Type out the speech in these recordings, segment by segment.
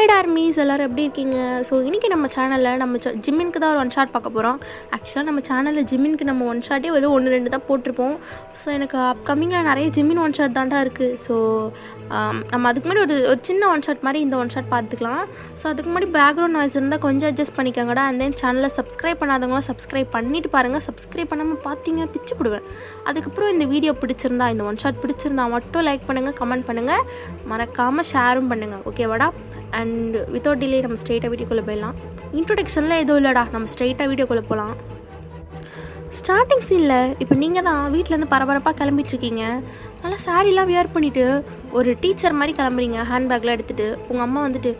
Hi armies, எல்லோரும் எப்படி இருக்கீங்க? ஸோ இன்றைக்கி நம்ம சேனலில் நம்ம ஜிம்மினுக்கு தான் ஒரு ஒன் ஷாட் பார்க்க போகிறோம். ஆக்சுவலாக நம்ம சேனலில் ஜிம்மினுக்கு நம்ம ஒன் ஷாட்டே ஏதோ 1-2 தான் போட்டிருப்போம். ஸோ எனக்கு அப்கமிங்கில் நிறைய ஜிம்மின் ஒன் ஷாட் தாண்டா இருக்குது. ஸோ நம்ம அதுக்கு முன்னாடி ஒரு சின்ன ஒன் ஷாட் மாதிரி இந்த ஒன் ஷாட் பார்த்துக்கலாம். ஸோ அதுக்கு முன்னாடி பேக்ரவுண்ட் நாய்ஸ் இருந்தால் கொஞ்சம் அட்ஜஸ்ட் பண்ணிக்கோங்கடா. அண்ட் தென் சேனலை சப்ஸ்கிரைப் பண்ணாதவங்களாம் சப்ஸ்கிரைப் பண்ணிவிட்டு பாருங்கள். சப்ஸ்கிரைப் பண்ணாமல் பார்த்தீங்க பிச்சு போடுவேன். அதுக்கப்புறம் இந்த வீடியோ பிடிச்சிருந்தா, இந்த ஒன் ஷாட் பிடிச்சிருந்தா மட்டும் லைக் பண்ணுங்கள், கமெண்ட் பண்ணுங்கள், மறக்காமல் ஷேரும் பண்ணுங்கள். ஓகேவாடா? அண்ட் வித்தவுட் டிலே நம்ம ஸ்ட்ரெயிட்டாக வீடியோக்குள்ளே போயிடலாம். இன்ட்ரொடக்ஷனில் எதுவும் இல்லைடா, நம்ம ஸ்ட்ரெயிட்டாக வீடியோக்குள்ளே போகலாம். ஸ்டார்டிங் சீனில் இப்போ நீங்கள் தான் வீட்டிலேருந்து பரபரப்பாக கிளம்பிட்டுருக்கீங்க. நல்லா சாரீலாம் வியர் பண்ணிவிட்டு ஒரு டீச்சர் மாதிரி கிளம்புறீங்க. ஹேண்ட்பேக்லாம் எடுத்துகிட்டு உங்கள் அம்மா வந்துட்டு,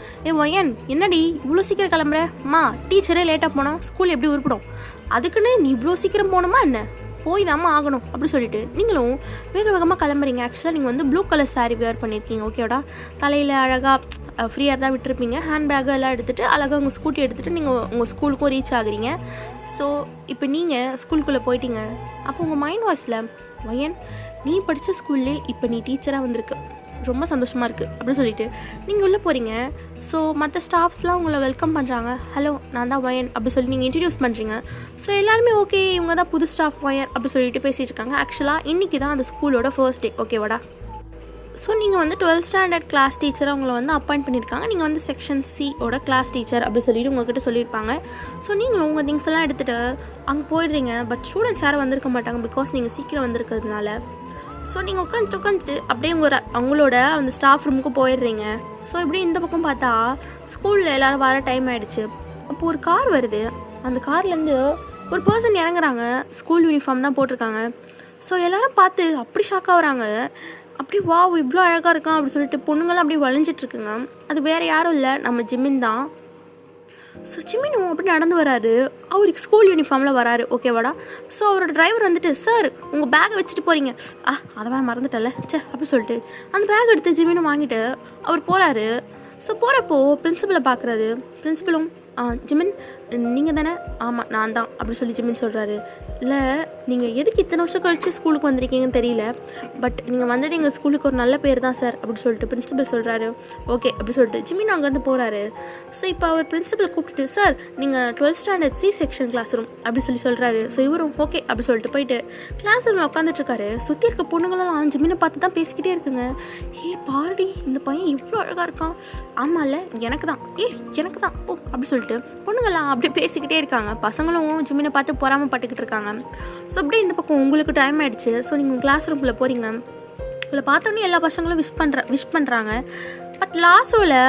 ஒயன் என்னடி இவ்வளோ சீக்கிரம் கிளம்புற? அம்மா டீச்சரே லேட்டாக போனால் ஸ்கூல் எப்படி உருப்பிடும்? அதுக்குன்னு நீ இவ்வளோ சீக்கிரம் போகணுமா என்ன? போய் தாம்மா ஆகணும் அப்படி சொல்லிட்டு நீங்களும் வேக வேகமாக கிளம்புறீங்க. ஆக்சுவலாக நீங்கள் வந்து ப்ளூ கலர் சாரீ வியர் பண்ணியிருக்கீங்க. ஓகேடா? தலையில் அழகாக ஃப்ரீயாக தான் விட்டுருப்பீங்க. ஹேண்ட்பேக்கு எல்லாம் எடுத்துகிட்டு அழகாக உங்கள் ஸ்கூட்டி எடுத்துகிட்டு நீங்கள் உங்கள் ஸ்கூலுக்கும் ரீச் ஆகுறீங்க. ஸோ இப்போ நீங்கள் ஸ்கூலுக்குள்ளே போயிட்டீங்க. அப்போ உங்கள் மைண்ட் வாய்ஸில், வயன் நீ படித்த ஸ்கூல்லே இப்போ நீ டீச்சராக வந்திருக்கு, ரொம்ப சந்தோஷமாக இருக்குது அப்படின்னு சொல்லிட்டு நீங்கள் உள்ளே போகிறீங்க. ஸோ மற்ற ஸ்டாஃப்ஸ்லாம் உங்களை வெல்கம் பண்ணுறாங்க. ஹலோ நான் தான் வயன் அப்படி சொல்லி நீங்கள் இன்ட்ரடியூஸ் பண்ணுறீங்க. ஸோ எல்லாருமே ஓகே இவங்க தான் புது ஸ்டாஃப் வயன் அப்படி சொல்லிட்டு பேசிகிட்டு இருக்காங்க. ஆக்சுவலாக இன்றைக்கி தான் அந்த ஸ்கூலோட ஃபர்ஸ்ட் டே. ஓகேவாடா? ஸோ நீங்கள் வந்து 12th ஸ்டாண்டர்ட் கிளாஸ் டீச்சராக உங்களை வந்து அப்பாயிண்ட் பண்ணியிருக்காங்க. நீங்கள் வந்து செக்ஷன் சியோட கிளாஸ் டீச்சர் அப்படி சொல்லிட்டு உங்கள்கிட்ட சொல்லியிருப்பாங்க. ஸோ நீங்களும் உங்கள் திங்ஸ் எல்லாம் எடுத்துகிட்டு அங்கே போயிடுறீங்க. பட் ஸ்டூடெண்ட்ஸ் யாரும் வந்திருக்க மாட்டாங்க, பிகாஸ் நீங்கள் சீக்கிரம் வந்திருக்கிறதுனால. ஸோ நீங்கள் உட்காந்துட்டு அப்படியே அவங்களோட அந்த ஸ்டாஃப் ரூமுக்கு போயிடுறீங்க. ஸோ இப்படி இந்த பக்கம் பார்த்தா ஸ்கூலில் எல்லோரும் வர டைம் ஆகிடுச்சு. அப்போது ஒரு கார் வருது. அந்த கார்லேருந்து ஒரு பர்சன் இறங்குறாங்க. ஸ்கூல் யூனிஃபார்ம் தான் போட்டிருக்காங்க. ஸோ எல்லோரும் பார்த்து அப்படி ஷாக் ஆகுறாங்க. அப்படி வா இவ்வளோ அழகாக இருக்கான் அப்படி சொல்லிட்டு பொண்ணுங்களாம் அப்படியே வளைஞ்சிட்ருக்குங்க. அது வேறு யாரும் இல்லை, நம்ம ஜிம்மின் தான். ஸோ ஜிம்மினும் அப்படி நடந்து வராரு. அவருக்கு ஸ்கூல் யூனிஃபார்மில் வராரு. ஓகேவாடா? ஸோ அவரோட டிரைவர் வந்துட்டு, சார் உங்கள் பேக்கை வச்சுட்டு போகிறீங்க, அதை வேறு மறந்துட்டல அப்படி சொல்லிட்டு அந்த பேக் எடுத்து ஜிம்மினும் வாங்கிட்டு அவர் போகிறாரு. ஸோ போகிறப்போ பிரின்சிபலை பார்க்குறாரு. பிரின்சிபலும், ஜிமின் நீங்கள் தானே? ஆமாம் நான் தான் அப்படி சொல்லி ஜிமின் சொல்கிறாரு. இல்லை நீங்கள் எதுக்கு இத்தனை வருஷம் கழித்து ஸ்கூலுக்கு வந்திருக்கீங்கன்னு தெரியல, பட் நீங்கள் வந்தது எங்கள் ஸ்கூலுக்கு ஒரு நல்ல பேர் தான் சார் அப்படி சொல்லிட்டு பிரின்சிபல் சொல்கிறாரு. ஓகே அப்படி சொல்லிட்டு ஜிமின் அங்கேருந்து போகிறாரு. ஸோ இப்போ அவர் பிரின்சிபல் கூப்பிட்டு, சார் நீங்கள் 12th standard C section class room அப்படி சொல்கிறாரு. ஸோ இவரும் ஓகே அப்படி சொல்லிட்டு போயிட்டு கிளாஸ் ரூமில் உட்காந்துட்ருக்காரு. சுற்றி இருக்க பொண்ணுங்களெல்லாம் ஜிமினை பார்த்து தான் பேசிக்கிட்டே இருக்குங்க. பாருடி இந்த பையன் இவ்வளோ அழகாக இருக்கான். ஆமாம் இல்லை எனக்கு தான், எனக்கு தான் ஓ அப்படி சொல்லிட்டு பொண்ணுங்கள்லாம் அப்படியே பேசிக்கிட்டே இருக்காங்க. பசங்களும் ஜிம்மினை பார்த்து பொறாமப்பட்டுக்கிட்டு இருக்காங்க. ஸோ அப்படியே இந்த பக்கம் உங்களுக்கு டைம் ஆகிடுச்சு. ஸோ நீங்கள் கிளாஸ் ரூம்குள்ளே போகிறீங்க. உங்களை பார்த்தோன்னே எல்லா பசங்களும் விஷ் பண்ணுறாங்க. பட் லாஸ்ட் ரோவில்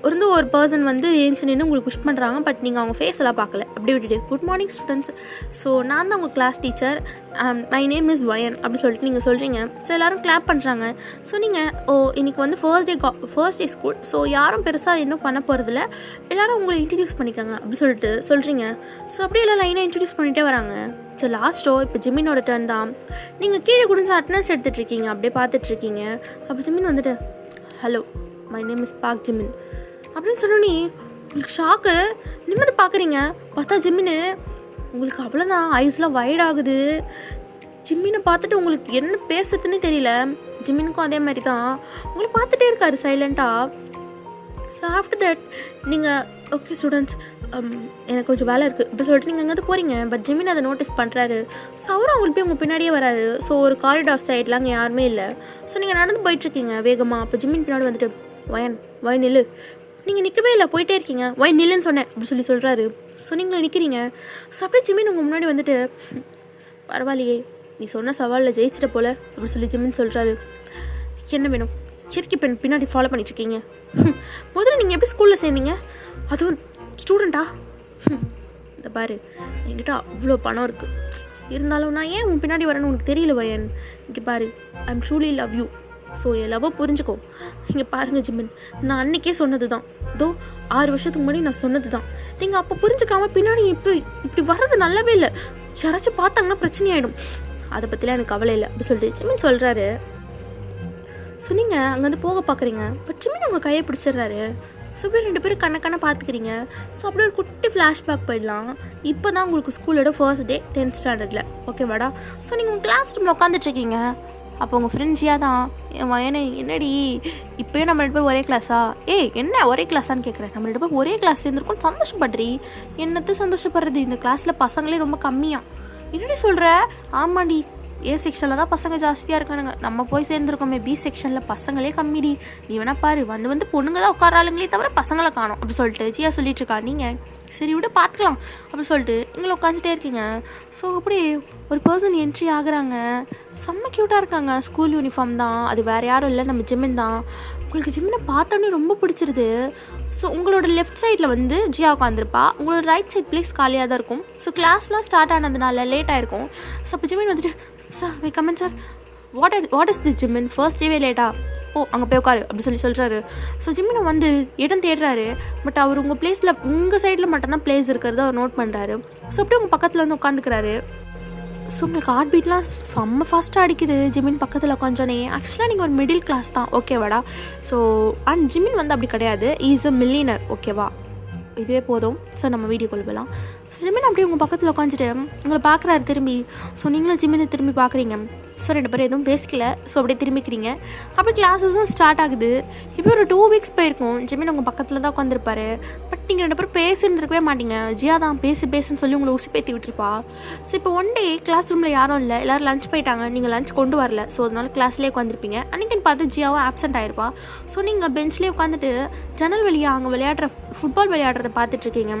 இருந்து ஒரு பர்சன் வந்து ஏஞ்சி நின்று உங்களுக்கு விஷ் பண்ணுறாங்க. பட் நீங்கள் அவங்க ஃபேஸ் எல்லாம் பார்க்கல. அப்படி விட்டுட்டு, குட் மார்னிங் ஸ்டூடெண்ட்ஸ், ஸோ நான் தான் உங்கள் class teacher, my name is Vayan அப்படி சொல்லிட்டு நீங்கள் சொல்கிறீங்க. ஸோ எல்லோரும் கிளாப் பண்ணுறாங்க. ஸோ நீங்கள் இன்றைக்கி வந்து ஃபர்ஸ்ட் டே ஸ்கூல், ஸோ யாரும் பெருசாக இன்னும் பண்ண போகிறதில்ல, எல்லோரும் உங்களை இன்ட்ரடியூஸ் பண்ணிக்கோங்க அப்படி சொல்லிட்டு சொல்கிறீங்க. ஸோ அப்படியே எல்லாம் லைனாக இன்ட்ரடியூஸ் பண்ணிகிட்டே வராங்க. ஸோ லாஸ்ட்டோ இப்போ ஜிம்மினோட டர்ன் தான். நீங்கள் கீழே குடிஞ்சு அட்டனன்ஸ் எடுத்துகிட்ருக்கீங்க, அப்படியே பார்த்துட்ருக்கீங்க. அப்போ ஜிம்மின் வந்துட்டு, ஹலோ மை நேம் இஸ் பாக் ஜிம்மின் அப்படின்னு சொன்னோன்னே உங்களுக்கு ஷாக்கு. நிம்மதி பார்க்குறீங்க. பார்த்தா ஜிம்மின்னு உங்களுக்கு அவ்வளோதான், ஐஸ்லாம் வைட் ஆகுது. ஜிம்மினை பார்த்துட்டு உங்களுக்கு என்ன பேசுறதுன்னே தெரியல. ஜிம்மினுக்கும் அதே மாதிரி தான் உங்களை பார்த்துட்டே இருக்காரு சைலண்ட்டாக. ஸோ ஆஃப்டர் தட் நீங்கள் ஓகே ஸ்டூடெண்ட்ஸ் எனக்கு கொஞ்சம் வேலை இருக்குது அப்படி சொல்லிட்டு நீங்கள் எங்கேயாவது போகிறீங்க. பட் ஜிம்மின் அதை நோட்டீஸ் பண்ணுறாரு. ஸோ அவரும் அவங்களுக்கு போய் உங்கள் பின்னாடியே வராரு. ஸோ ஒரு காரிடார் சைட்லாம் அங்கே யாருமே இல்லை. ஸோ நீங்கள் நடந்து போயிட்டுருக்கீங்க வேகமாக. அப்போ ஜிம்மின் பின்னாடி வந்துட்டு, வயன் நில்லு, நீங்கள் நிற்கவே இல்லை போயிட்டே இருக்கீங்க, வயன் நில்லுன்னு சொன்னேன் அப்படி சொல்கிறாரு. ஸோ நீங்கள் நிற்கிறீங்க. ஸோ அப்படியே ஜிம்மின் உங்கள் முன்னாடி வந்துட்டு, பரவாயில்லையே நீ சொன்ன சவாலில் ஜெயிச்சிட்ட போல அப்படி சொல்லி ஜிம்மின் சொல்கிறாரு. என்ன வேணும்? எதுக்கு பின்னாடி ஃபாலோ பண்ணிட்டுருக்கீங்க? முதல்ல நீங்கள் எப்படி ஸ்கூலில் சேர்ந்தீங்க? அதுவும் ஸ்டூடெண்ட்டா? இந்த பாரு என்கிட்ட அவ்வளோ பணம் இருக்குது, இருந்தாலும் நான் ஏன் உன் பின்னாடி வரேன்னு உனக்கு தெரியல வயன். இங்கே பாரு, I am truly love you. So என் லவ்வை புரிஞ்சுக்கோ. இங்கே பாருங்கள் ஜிம்மின், நான் அன்றைக்கே சொன்னது தான், 6 வருஷத்துக்கு முன்னாடி நான் சொன்னது தான். நீங்கள் அப்போ புரிஞ்சுக்காமல் பின்னாடி இப்படி வர்றது நல்லாவே இல்லை. யாராச்சும் பார்த்தாங்கன்னா பிரச்சனை ஆகிடும். அதை பற்றிலாம் எனக்கு கவலை இல்லை அப்படி சொல்லிட்டு ஜிம்மின் சொல்கிறாரு. ஸோ நீங்கள் அங்கேருந்து போக பார்க்குறீங்க. பட் ஜிம்மின் உங்கள் கையை பிடிச்சிடுறாரு. ஸோ அப்படியே 2 பேரும் கண்ண பார்த்துக்கிறீங்க. ஸோ அப்படியே ஒரு குட்டி ஃப்ளாஷ்பேக் போயிடலாம். இப்போ தான் உங்களுக்கு ஸ்கூலோட ஃபர்ஸ்ட் டே 10th ஸ்டாண்டர்டில். ஓகேவாடா? ஸோ நீங்கள் உங்கள் கிளாஸ் ரூமில் உட்காந்துட்ருக்கீங்க. அப்போ உங்கள் ஃப்ரெண்ட் ஜியா தான் என் வயனே என்னடி இப்போயும் நம்ம 2 பேரும் ஒரே கிளாஸா? என்ன ஒரே கிளாஸான்னு கேட்குறேன். நம்ம 2 பேரும் ஒரே கிளாஸ் சேர்ந்துருக்கோம், சந்தோஷப்படுறி. என்னத்து சந்தோஷப்படுறது, இந்த கிளாஸில் பசங்களே ரொம்ப கம்மியாக. என்னடி சொல்கிற? ஆமாண்டி, ஏ செக்ஷனில் தான் பசங்க ஜாஸ்தியாக இருக்கானுங்க, நம்ம போய் சேர்ந்துருக்கோமே பி செக்ஷனில் பசங்களே கம்மிடி. நீ வேணா பாரு, வந்து பொண்ணுங்க தான் உட்காராளுங்களே தவிர பசங்களை காணும் அப்படி சொல்லிட்டு ஜியா சொல்லிட்டு இருக்கா. நீங்கள் சரி விட பார்த்துக்கலாம் அப்படி சொல்லிட்டு இங்கே உட்காந்துட்டே இருக்கீங்க. ஸோ அப்படி ஒரு பர்சன் என்ட்ரி ஆகுறாங்க. செம்ம க்யூட்டாக இருக்காங்க. ஸ்கூல் யூனிஃபார்ம் தான், அது வேறு யாரும் இல்லை, நம்ம ஜிம்மின் தான். உங்களுக்கு ஜிம்மினை பார்த்தோன்னே ரொம்ப பிடிச்சிருது. ஸோ உங்களோட லெஃப்ட் சைடில் வந்து ஜியா உட்காந்துருப்பா, உங்களோட ரைட் சைட் ப்ளேஸ் காலியாக தான் இருக்கும். ஸோ கிளாஸ்லாம் ஸ்டார்ட் ஆனதுனால லேட் ஆகிருக்கும். ஸோ அப்போ ஜிம்மின் வந்துட்டு, sir why comment sir, what is this Jimin, first டேவே லேட்டா, ஓ அங்கே போய் உட்காரு அப்படி சொல்கிறாரு. ஸோ ஜிம்மினை வந்து இடம் தேடுறாரு. பட் அவர் உங்கள் பிளேஸில் உங்கள் சைடில் மட்டும்தான் பிளேஸ் இருக்கிறத அவர் நோட் பண்ணுறாரு. ஸோ அப்படியே உங்கள் பக்கத்தில் வந்து உட்காந்துக்கிறாரு. ஸோ உங்களுக்கு ஹார்ட் பீட்லாம் செம்ம ஃபாஸ்ட்டாக அடிக்குது ஜிம்மின் பக்கத்தில் உட்காந்தோன்னே. ஆக்சுவலாக நீங்கள் ஒரு மிடில் கிளாஸ் தான், ஓகேவாடா? ஸோ அண்ட் ஜிம்மின் வந்து அப்படி கிடையாது, இஸ் அ மில்லியனர், ஓகேவா? இதுவே போதும். ஸோ நம்ம வீடியோக்குள்ள போகலாம். ஜிம்மின் அப்படியே உங்கள் பக்கத்தில் உட்காந்துட்டு உங்களை பார்க்குறாரு திரும்பி. ஸோ நீங்களும் ஜிம்மினை திரும்பி பார்க்குறீங்க. ஸோ 2 பேரும் எதுவும் பேசிக்கல. ஸோ அப்படியே திரும்பிக்கிறீங்க. அப்படி கிளாஸஸும் ஸ்டார்ட் ஆகுது. இப்போ ஒரு 2 வீக்ஸ் போயிருக்கும். ஜிம்மின் உங்கள் பக்கத்தில் தான் உட்காந்துருப்பாரு. பட் நீங்கள் 2 பேரும் பேசியிருந்துருக்கவே மாட்டீங்க. ஜியா தான் பேசுன்னு சொல்லி உங்களை உசுப்பேற்றி விட்டுருப்பா. ஸோ இப்போ ஒன் டே கிளாஸ் ரூமில் யாரும் இல்லை, எல்லோரும் லஞ்ச் போயிட்டாங்க, நீங்கள் லஞ்ச் கொண்டு வரல. ஸோ அதனால கிளாஸ்லேயே உட்காந்துருப்பீங்க. அன்றைக்கின்னு பார்த்து ஜியாவும் ஆப்சென்ட் ஆகிருப்பா. ஸோ நீங்கள் பெஞ்ச்லேயே உட்காந்துட்டு ஜன்னல் வழியாக அங்கே ஃபுட்பால் விளையாடுறத பார்த்துட்ருக்கீங்க.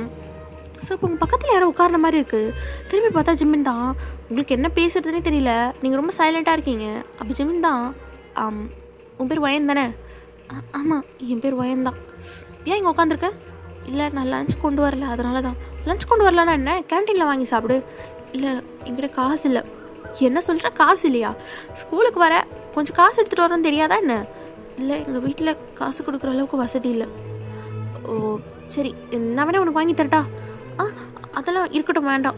ஸோ இப்போ உங்கள் பக்கத்தில் யாரோ உட்கார்ற மாதிரி இருக்குது. திரும்பி பார்த்தா ஜிம்மின் தான். உங்களுக்கு என்ன பேசுறதுனே தெரியல, நீங்கள் ரொம்ப சைலண்ட்டாக இருக்கீங்க. அப்போ ஜிம்மின் தான், உன் பேர் வயன் தானே? ஆமாம் என் பேர் வயன் தான். ஏன் இங்கே உட்காந்துருக்க? இல்லை நான் லஞ்ச் கொண்டு வரல, அதனால தான். லஞ்ச் கொண்டு வரலன்னா என்ன, கேன்டீனில் வாங்கி சாப்பிடு. இல்லை என்கிட்ட காசு இல்லை. என்ன சொல்கிற, காசு இல்லையா? ஸ்கூலுக்கு வர கொஞ்சம் காசு எடுத்துகிட்டு வரணும்னு தெரியாதா என்ன? இல்லை எங்கள் வீட்டில் காசு கொடுக்குற அளவுக்கு வசதி இல்லை. ஓ சரி, நான் வேணா உனக்கு வாங்கி தரட்டா? அதெல்லாம் இருக்கட்டும், வேண்டாம்.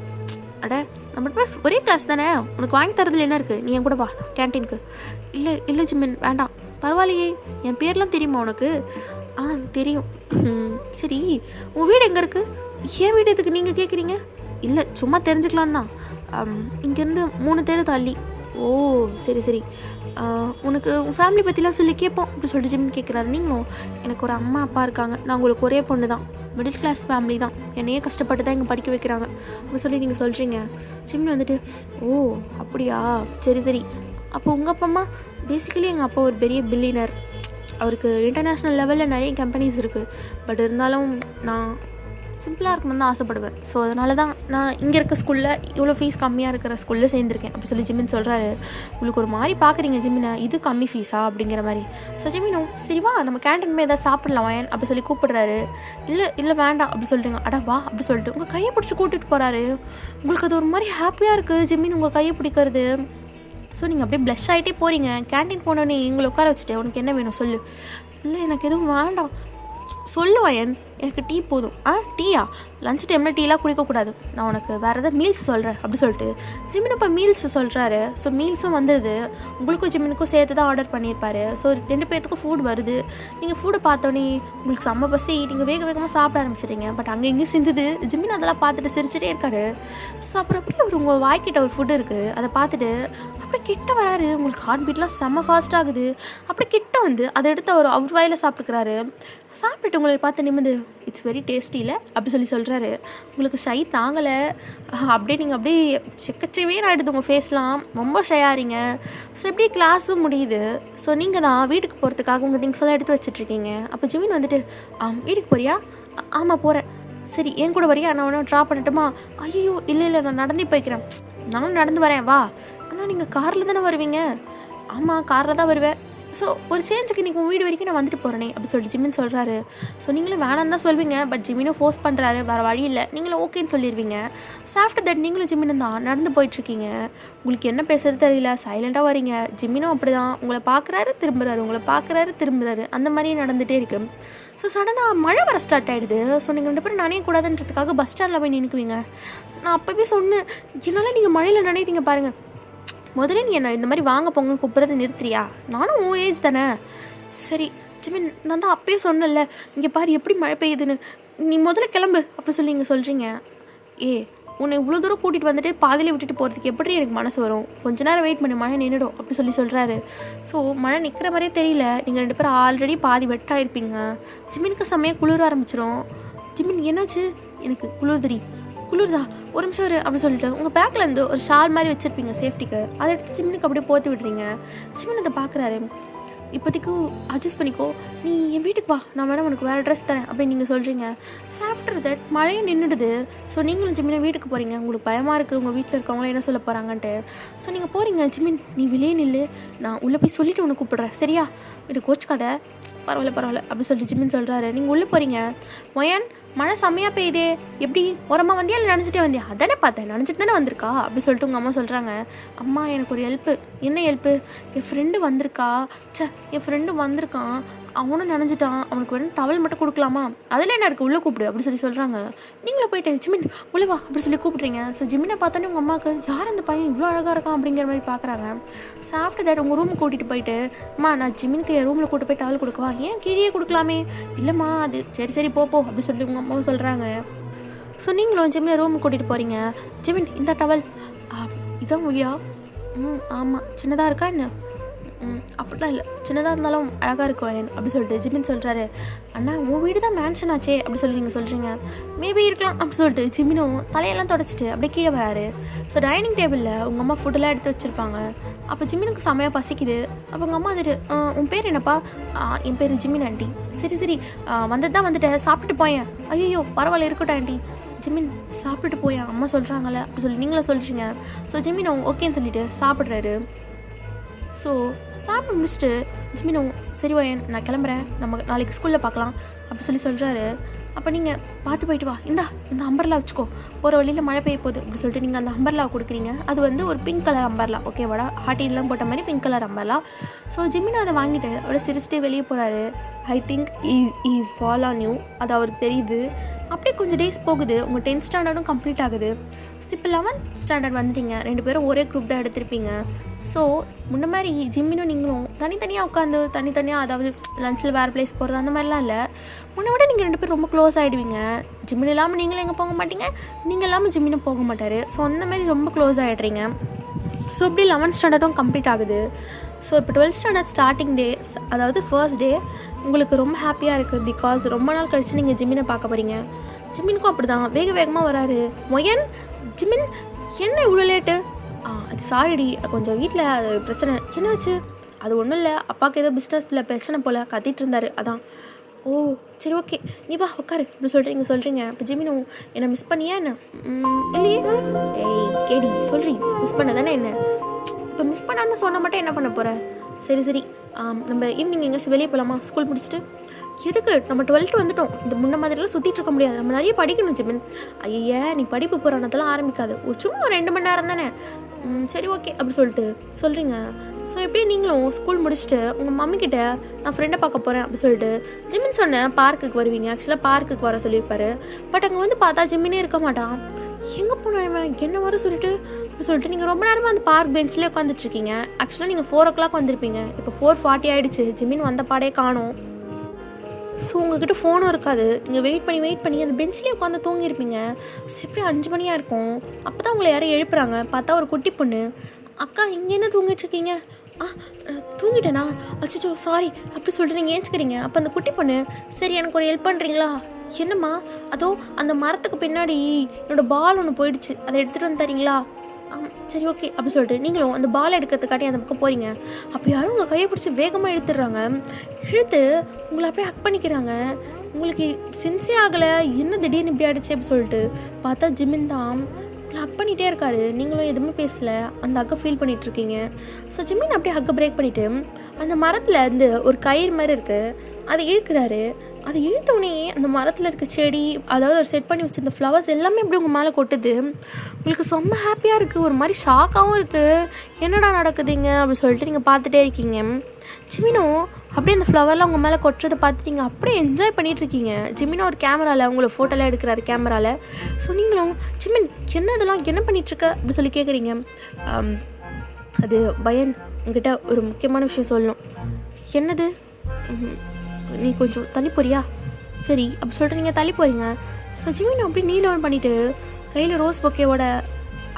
அட நம்ம பேர் ஒரே கிளாஸ் தானே, உனக்கு வாங்கி தரதுல என்ன இருக்குது, நீ என் கூட வா கேன்டீனுக்கு. இல்லை ஜிம்மின் வேண்டாம். பரவாயில்லையே, என் பேர்லாம் தெரியுமா உனக்கு? தெரியும். சரி உன் வீடு எங்கே இருக்குது? ஏன் வீடு எதுக்கு நீங்கள் கேட்குறீங்க? இல்லை சும்மா தெரிஞ்சுக்கலாம் தான். இங்கேருந்து 3 தெரு தள்ளி. ஓ சரி. உனக்கு உன் ஃபேமிலி பற்றிலாம் சொல்லி கேட்போம் அப்படி சொல்லிட்டு ஜிம்மின் கேட்குறாரு. நீங்களும், எனக்கு ஒரு அம்மா அப்பா இருக்காங்க, நான் உங்களுக்கு ஒரே பொண்ணு தான், மிடில் கிளாஸ் ஃபேமிலி தான், என்னையே கஷ்டப்பட்டு தான் இங்கே படிக்க வைக்கிறாங்க அப்படி சொல்லி நீங்கள் சொல்கிறீங்க. ஜிம்மின் வந்துட்டு, ஓ அப்படியா, சரி. அப்போ உங்கள் அப்பா அம்மா? பேசிக்கலி எங்கள் அப்பா ஒரு பெரிய பில்லியனர். அவருக்கு இன்டர்நேஷ்னல் லெவலில் நிறைய கம்பெனிஸ் இருக்குது. பட் இருந்தாலும் நான் சிம்பிளாக இருக்கணும்னு தான் ஆசைப்படுவேன். ஸோ அதனால தான் நான் இங்கே இருக்க ஸ்கூலில் இவ்வளோ ஃபீஸ் கம்மியாக இருக்கிற ஸ்கூலில் சேர்ந்துருக்கேன் அப்படி சொல்லி ஜிம்மின் சொல்கிறாரு. உங்களுக்கு ஒரு மாதிரி பார்க்குறீங்க ஜிம்மினை, இது கம்மி ஃபீஸா அப்படிங்கிற மாதிரி. ஸோ ஜிம்மினும் சரி வா நம்ம கேன்டீன் போய் எதாவது சாப்பிடலாம் வயன் அப்படி சொல்லி கூப்பிடுறாரு. இல்லை வேண்டாம் அப்படி சொல்லிட்டுங்க. அடா வா அப்படி சொல்லிட்டு உங்கள் கையை பிடிச்சி கூட்டிகிட்டு போகிறாரு. உங்களுக்கு அது ஒரு மாதிரி ஹாப்பியாக இருக்குது ஜிம்மின் உங்கள் கையை பிடிக்கிறது. ஸோ நீங்கள் அப்படியே ப்ளஷ் ஆகிட்டே போகிறீங்க. கேன்டீன் போனோன்னே எங்களை உட்கார வச்சுட்டு உனக்கு என்ன வேணும் சொல்லு. இல்லை எனக்கு எதுவும் வேண்டாம். சொல்லுவாயன், எனக்கு டீ போதும். டீயா? லஞ்ச் டைமில் டீலாம் குடிக்கக்கூடாது, நான் உனக்கு வேறு எதாவது மீல்ஸ் சொல்கிறேன் அப்படி சொல்லிட்டு ஜிம்மின் இப்போ மீல்ஸ் சொல்கிறாரு. ஸோ மீல்ஸும் வந்தது, உங்களுக்கும் ஜிம்மினுக்கும் சேர்த்து தான் ஆர்டர் பண்ணியிருப்பாரு. ஸோ 2 பேர்த்துக்கும் ஃபுட் வருது. நீங்கள் ஃபுட்டை பார்த்தோன்னே உங்களுக்கு செம்ம பசி, நீங்கள் வேகமாக சாப்பிட ஆரம்பிச்சிட்டீங்க. பட் அங்கே இங்கேயும் சிந்துது. ஜிம்மின் அதெல்லாம் பார்த்துட்டு சிரிச்சிட்டே இருக்காரு. ஸோ அப்புறம் அப்படியே ஒரு உங்கள் வாய்க்கிட்ட ஒரு ஃபுட்டு இருக்குது, அதை பார்த்துட்டு அப்படி கிட்ட வராரு. உங்களுக்கு ஹார்ட் பீட்லாம் செம்ம ஃபாஸ்ட் ஆகுது. அப்படி கிட்ட வந்து அதை எடுத்து அவர் வாயில் சாப்பிட்டுக்கிறாரு. சாப்பிட்டுட்டு உங்களை பார்த்து நிமிந்து, இட்ஸ் வெரி டேஸ்டி இல்லை அப்படி சொல்கிறாரு. உங்களுக்கு ஷை தாங்கலை. அப்படியே நீங்கள் அப்படியே செக்கச்சவே ஆகிடுது உங்கள் ஃபேஸ்லாம், ரொம்ப ஷையாகிறீங்க. ஸோ இப்படியே கிளாஸும் முடியுது. ஸோ நீங்கள் தான் வீட்டுக்கு போகிறதுக்காக உங்கள் திங்ஸ் எல்லாம் எடுத்து வச்சிட்ருக்கீங்க. அப்போ ஜிம்மின் வந்துட்டு, வீட்டுக்கு போறியா? ஆமாம் போகிறேன். சரி என் கூட வரியா, நான் வேணா ட்ராப் பண்ணட்டுமா? ஐயோ இல்லை நான் நடந்தே போய்க்கிறேன். நானும் நடந்து வரேன் வா. ஆனால் நீங்கள் காரில் தானே வருவீங்க? ஆமாம் காரில் தான் வருவேன். ஸோ ஒரு சேஞ்சுக்கு நீங்கள் உங்கள் வீடு வரைக்கும் நான் வந்துட்டு போகிறேனே அப்படி சொல்லிட்டு ஜிம்மின் சொல்கிறாரு. ஸோ நீங்களும் வேணான்னு தான் சொல்வீங்க. பட் ஜிம்மினும் ஃபோர்ஸ் பண்ணுறாரு, வேறு வழி இல்லை, நீங்களும் ஓகேன்னு சொல்லிடுவீங்க. ஸோ ஆஃப்டர் தட் நீங்களும் ஜிம்மினும் தான் நடந்து போயிட்டுருக்கீங்க. உங்களுக்கு என்ன பேசுறது தெரியல, சைலண்ட்டாக வரீங்க. ஜிம்மினும் அப்படி தான் உங்களை பார்க்குறாரு திரும்புறாரு, அந்த மாதிரியே நடந்துகிட்டே இருக்கு. ஸோ சடனாக மழை வர ஸ்டார்ட் ஆகிடுது. ஸோ நீங்கள் 2 பேரும் நனையக்கூடாதுன்றதுக்காக பஸ் ஸ்டாண்டில் போய் நினைக்குவீங்க. நான் அப்போவே சொன்னேன், என்னால் நீங்கள் மழையில் நினைக்கிறீங்க பாருங்கள். முதல்ல நீ என்ன இந்த மாதிரி வாங்க போங்கன்னு கூப்பிட்றத நிறுத்துறியா? நானும் உன் ஏஜ் தானே. சரி ஜிம்மின், நான் தான் அப்பயே சொன்னல, இங்கே பாரு எப்படி மழை பெய்யுதுன்னு, நீ முதல்ல கிளம்பு அப்படி சொல்லி நீங்கள் சொல்கிறீங்க. உன்னை இவ்வளோ தூரம் கூட்டிகிட்டு வந்துட்டு பாதியிலே விட்டுட்டு போகிறதுக்கு எப்படி எனக்கு மனசு வரும்? கொஞ்ச நேரம் வெயிட் பண்ணி, மழை நின்றுடும் அப்படி சொல்கிறாரு. ஸோ மழை நிற்கிற மாதிரியே தெரியல. நீங்கள் 2 பேரும் ஆல்ரெடி பாதி வெட்டாயிருப்பீங்க. ஜிமினுக்கு செம்மையாக குளிர ஆரம்பிச்சிடும். ஜிமின் என்னாச்சு? எனக்கு குளிர்தா, ஒரு நிமிஷம் அப்படி சொல்லிட்டு உங்கள் பேக்லேருந்து ஒரு ஷால் மாதிரி வச்சுருப்பீங்க சேஃப்டிக்கு, அதை எடுத்து ஜிமினுக்கு அப்படியே போற்றி விடுறீங்க. ஜிமின் அதை பார்க்குறாரு. இப்போதைக்கு அட்ஜஸ்ட் பண்ணிக்கோ, நீ என் வீட்டுக்கு வா, நான் வேணா உனக்கு வேறு ட்ரெஸ் தரேன் அப்படின்னு நீங்கள் சொல்கிறீங்க. ஸோ ஆஃப்டர் தட் மழையை நின்றுடுது. ஸோ நீங்களும் ஜிமினை வீட்டுக்கு போகிறீங்க. உங்களுக்கு பயமாக இருக்குது உங்கள் வீட்டில் இருக்கவங்களாம் என்ன சொல்ல போகிறாங்கன்ட்டு. ஸோ நீங்கள் போகிறீங்க. ஜிமின் நீ வெளியே நில்லு, நான் உள்ளே போய் சொல்லிவிட்டு உன்னை கூப்பிட்றேன், சரியா? இது கோச்சுக்காத, பரவாயில்ல அப்படி சொல்லிட்டு ஜிமின் சொல்கிறாரு. நீங்கள் உள்ளே போகிறீங்க. மொயன் மழை செம்மையாக பெய்யுதே, எப்படி ஓரமாக வந்தியா இல்லை நினச்சிட்டே வந்தியா? அதானே பார்த்தேன், நினச்சிட்டு தானே வந்திருக்கா அப்படி சொல்லிட்டு உங்கள் அம்மா சொல்கிறாங்க. அம்மா எனக்கு ஒரு ஹெல்ப்பு. என்ன ஹெல்ப்பு? என் ஃப்ரெண்டு வந்திருக்கா. என் ஃப்ரெண்டு வந்திருக்கான், அவனும் நினைஞ்சிட்டான், அவனுக்கு வேணும் டவல் மட்டும் கொடுக்கலாமா? அதில் என்ன இருக்குது, உள்ளே கூப்பிடு அப்படி சொல்கிறாங்க. நீங்களே போயிட்டு ஜிமின் உள்ளே வா அப்படி சொல்லி கூப்பிட்றீங்க. ஸோ ஜிமினை பார்த்தோன்னே உங்கள் அம்மாவுக்கு யார் அந்த பையன் இவ்வளோ அழகாக இருக்கான் அப்படிங்கிற மாதிரி பார்க்குறாங்க. ஸோ ஆஃப்டர் தட் உங்கள் ரூமுக்கு கூட்டிகிட்டு போயிட்டு, அம்மா நான் ஜிமினுக்கு என் ரூமில் கூட்டு போய் டவல் கொடுக்கவா? ஏன் கீழே கொடுக்கலாமே? இல்லைம்மா அது சரி போ அப்படி சொல்லி உங்கள் அம்மாவும் சொல்கிறாங்க. ஸோ நீங்களும் ஜிமினை ரூமுக்கு கூட்டிகிட்டு போகிறீங்க. ஜிமின் இந்த டவல் இதான் உயா? ஆமாம், சின்னதாக இருக்கா என்ன? அப்படிலாம் இல்லை, சின்னதாக இருந்தாலும் அழகாக இருக்கும் அப்படி சொல்லிட்டு ஜிமின் சொல்கிறாரு. அண்ணா உன் வீடு தான் மேன்ஷன் ஆச்சே அப்படி சொல்லி நீங்கள் சொல்கிறீங்க. மேபி இருக்கலாம் அப்படி சொல்லிட்டு ஜிமினும் தலையெல்லாம் தொடச்சிட்டு அப்படியே கீழே வராரு. ஸோ டைனிங் டேபிளில் உங்கள் அம்மா ஃபுட்டெல்லாம் எடுத்து வச்சுருப்பாங்க. அப்போ ஜிமினுக்கு செமையாக பசிக்குது. அப்போ உங்கள் அம்மா வந்துட்டு, உன் பேர் என்னப்பா? என் பேர் ஜிமின் ஆண்டி. சரி வந்துட்டேன், சாப்பிட்டுட்டு போயேன். ஐயோ பரவாயில்ல இருக்கட்டும் ஆண்டி. ஜிமின் சாப்பிட்டுட்டு போயேன் அம்மா சொல்கிறாங்களே அப்படி சொல்லி நீங்களும் சொல்கிறீங்க. ஸோ ஜிமினும் ஓகேன்னு சொல்லிட்டு சாப்பிட்றாரு. ஸோ சாப்பிட்டு முடிச்சுட்டு ஜிமினும் சரி வயன் நான் கிளம்புறேன், நம்ம நாளைக்கு ஸ்கூலில் பார்க்கலாம் அப்படி சொல்கிறாரு. அப்போ நீங்கள் பார்த்து போயிட்டு வா, இந்த அம்பர்லா வச்சுக்கோ, ஒரு வழியில் மழை பெய்ய போகுது அப்படி சொல்லிட்டு நீங்கள் அந்த அம்பர்லா கொடுக்குறீங்க. அது வந்து ஒரு பிங்க் கலர் அம்பர்லா, ஓகேவாடா? ஹாட்டிலாம் போட்ட மாதிரி பிங்க் கலர் அம்பர்லா. ஸோ ஜிமினும் அதை வாங்கிட்டு அவரை சிரிச்சிட்டே வெளியே போகிறாரு. I think is fall on you, அது அவருக்கு தெரியுது. அப்படியே கொஞ்சம் டேஸ் போகுது. உங்கள் 10th ஸ்டாண்டர்டும் கம்ப்ளீட் ஆகுது. ஸோ இப்போ 11th ஸ்டாண்டர்ட் வந்துட்டீங்க. 2 பேரும் ஒரே குரூப் தான் எடுத்திருப்பீங்க. ஸோ முன்ன மாதிரி ஜிம்மினும் நீங்களும் தனித்தனியாக உட்காந்து தனித்தனியாக, அதாவது லஞ்சில் வேறு பிளேஸ் போகிறது அந்த மாதிரிலாம் இல்லை. முன்ன விட நீங்கள் 2 பேரும் ரொம்ப க்ளோஸ் ஆகிடுவீங்க. ஜிம்மின் இல்லாமல் நீங்களும் எங்கே போக மாட்டீங்க, நீங்கள் இல்லாமல் ஜிம்மினும் போக மாட்டார். ஸோ அந்த மாதிரி ரொம்ப க்ளோஸ் ஆகிடுறீங்க. ஸோ இப்படி 11th ஸ்டாண்டர்டும் கம்ப்ளீட் ஆகுது. ஸோ இப்போ 12th ஸ்டாண்டர்ட் ஸ்டார்டிங் டே, அதாவது ஃபர்ஸ்ட் டே உங்களுக்கு ரொம்ப ஹாப்பியாக இருக்குது. பிகாஸ் ரொம்ப நாள் கழித்து நீங்கள் ஜிம்மினை பார்க்க போகிறீங்க. ஜிம்மினுக்கும் அப்படி தான் வேகமாக வராரு. மொயன் ஜிம்மின் என்ன இவ்வளோ லேட்டு? அது சாரிடி, கொஞ்சம் வீட்டில் அது பிரச்சனை. என்னாச்சு? அது ஒன்றும் இல்லை, அப்பாவுக்கு ஏதோ பிஸ்னஸில் பிரச்சனை போல் கத்திட்டு இருந்தார், அதான். ஓ சரி ஓகே, நீ வா உட்காரு அப்படி சொல்லிட்டு நீங்கள் சொல்கிறீங்க. இப்போ ஜிமினும் என்னை மிஸ் பண்ணியா என்ன? இல்லையே. கேடி சொல்கிறீ மிஸ் பண்ண தானே என்ன? இப்போ மிஸ் பண்ணான்னு சொன்ன மட்டும் என்ன பண்ண போகிற? சரி நம்ம ஈவினிங் எங்கேயாச்சும் வெளியே போகலாமா ஸ்கூல் முடிச்சுட்டு? எதுக்கு? நம்ம 12th வந்துட்டோம், இந்த முன்ன மாதிரிலாம் சுற்றிட்டு இருக்க முடியாது, நம்ம நிறைய படிக்கணும் ஜிமின். ஐயா நீ படிப்பு போகிறனதெல்லாம் ஆரம்பிக்காது, சும்மா ஒரு 2 மணி நேரம் தானே. சரி ஓகே அப்படி சொல்லிட்டு சொல்கிறீங்க. ஸோ எப்படியே நீங்களும் ஸ்கூல் முடிச்சுட்டு உங்கள் மம்மிக்கிட்ட நான் ஃப்ரெண்டை பார்க்க போகிறேன் அப்படி சொல்லிட்டு ஜிமின் சொன்னேன் பார்க்குக்கு வருவீங்க. ஆக்சுவலாக பார்க்குக்கு வர சொல்லியிருப்பாரு. பட் அங்கே வந்து பார்த்தா ஜிம்மினே இருக்க மாட்டான். எங்கே போனேன் என்ன வர சொல்லிட்டு நீங்கள் ரொம்ப நேரமாக அந்த பார்க் பெஞ்சிலே உட்காந்துட்ருக்கீங்க. ஆக்சுவலாக நீங்கள் 4 o'clock வந்திருப்பீங்க, இப்போ 4:40 ஆகிடுச்சு. ஜிமின் வந்த பாடே காணோம். ஸோ உங்கள்கிட்ட ஃபோனும் இருக்காது. நீங்கள் வெயிட் பண்ணி அந்த பெஞ்சிலே உட்காந்து தூங்கியிருப்பீங்க. எப்படி 5 மணியாக இருக்கும். அப்போ தான் உங்களை யாரும் எழுப்புறாங்க. பார்த்தா ஒரு குட்டி பொண்ணு. அக்கா இங்கே என்ன தூங்கிட்டுருக்கீங்க? தூங்கிட்டேனா? அச்சோ சாரி அப்படி சொல்லிட்டு நீங்கள் ஏஞ்சிக்கிறீங்க. அப்போ அந்த குட்டி பொண்ணு, சரி எனக்கு ஒரு ஹெல்ப் பண்ணுறீங்களா? என்னம்மா? அதோ அந்த மரத்துக்கு பின்னாடி என்னோடய பால் ஒன்று போயிடுச்சு, அதை எடுத்துகிட்டு வந்து தரீங்களா? சரி ஓகே அப்படி சொல்லிட்டு நீங்களும் அந்த பால் எடுக்கிறதுக்காட்டி அந்த பக்கம் போகிறீங்க. அப்போ யாரும் உங்கள் கையை பிடிச்சி வேகமாக இழுத்துடுறாங்க. இழுத்து உங்களை அப்படியே ஹக் பண்ணிக்கிறாங்க. உங்களுக்கு சென்ஸே ஆகலை, என்ன திடீர்னு இப்படி ஆகிடுச்சு அப்படி சொல்லிட்டு பார்த்தா ஜிமின் தான் உங்களை ஹக் பண்ணிகிட்டே இருக்காரு. நீங்களும் எதுவுமே பேசலை, அந்த ஹக்கை ஃபீல் பண்ணிகிட்ருக்கீங்க. ஸோ ஜிமின் அப்படியே ஹக்கை பிரேக் பண்ணிவிட்டு அந்த மரத்தில் இருந்து ஒரு கயிறு மாதிரி இருக்குது, அதை இழுக்கிறாரு. அது இழுத்தோடனே அந்த மரத்தில் இருக்க செடி, அதாவது ஒரு செட் பண்ணி வச்சுருந்த ஃப்ளவர்ஸ் எல்லாமே அப்படி உங்கள் மேலே கொட்டுது. உங்களுக்கு செம்ம ஹாப்பியாக இருக்குது, ஒரு மாதிரி ஷாக்காகவும் இருக்குது. என்னடா நடக்குதுங்க அப்படி சொல்லிட்டு நீங்கள் பார்த்துட்டே இருக்கீங்க. ஜிமினும் அப்படியே அந்த ஃப்ளவர்லாம் உங்கள் மேலே கொட்டுறதை பார்த்து நீங்கள் அப்படியே என்ஜாய் பண்ணிகிட்ருக்கீங்க. ஜிமினும் ஒரு கேமராவில் உங்களை ஃபோட்டோலாம் எடுக்கிறாரு கேமராவில். ஸோ நீங்களும் ஜிமின் என்ன இதெல்லாம் என்ன பண்ணிகிட்ருக்க அப்படி சொல்லி கேட்குறீங்க. அது பயன் உங்ககிட்ட ஒரு முக்கியமான விஷயம் சொல்லணும். என்னது? நீ கொஞ்சம் தள்ளி போறியா? சரி அப்படி சொல்லிட்டு நீங்கள் தள்ளி போகிறீங்க. ஸோ ஜிமின் அப்படி நீ லெவன் பண்ணிவிட்டு கையில் ரோஸ் பொக்கேவோட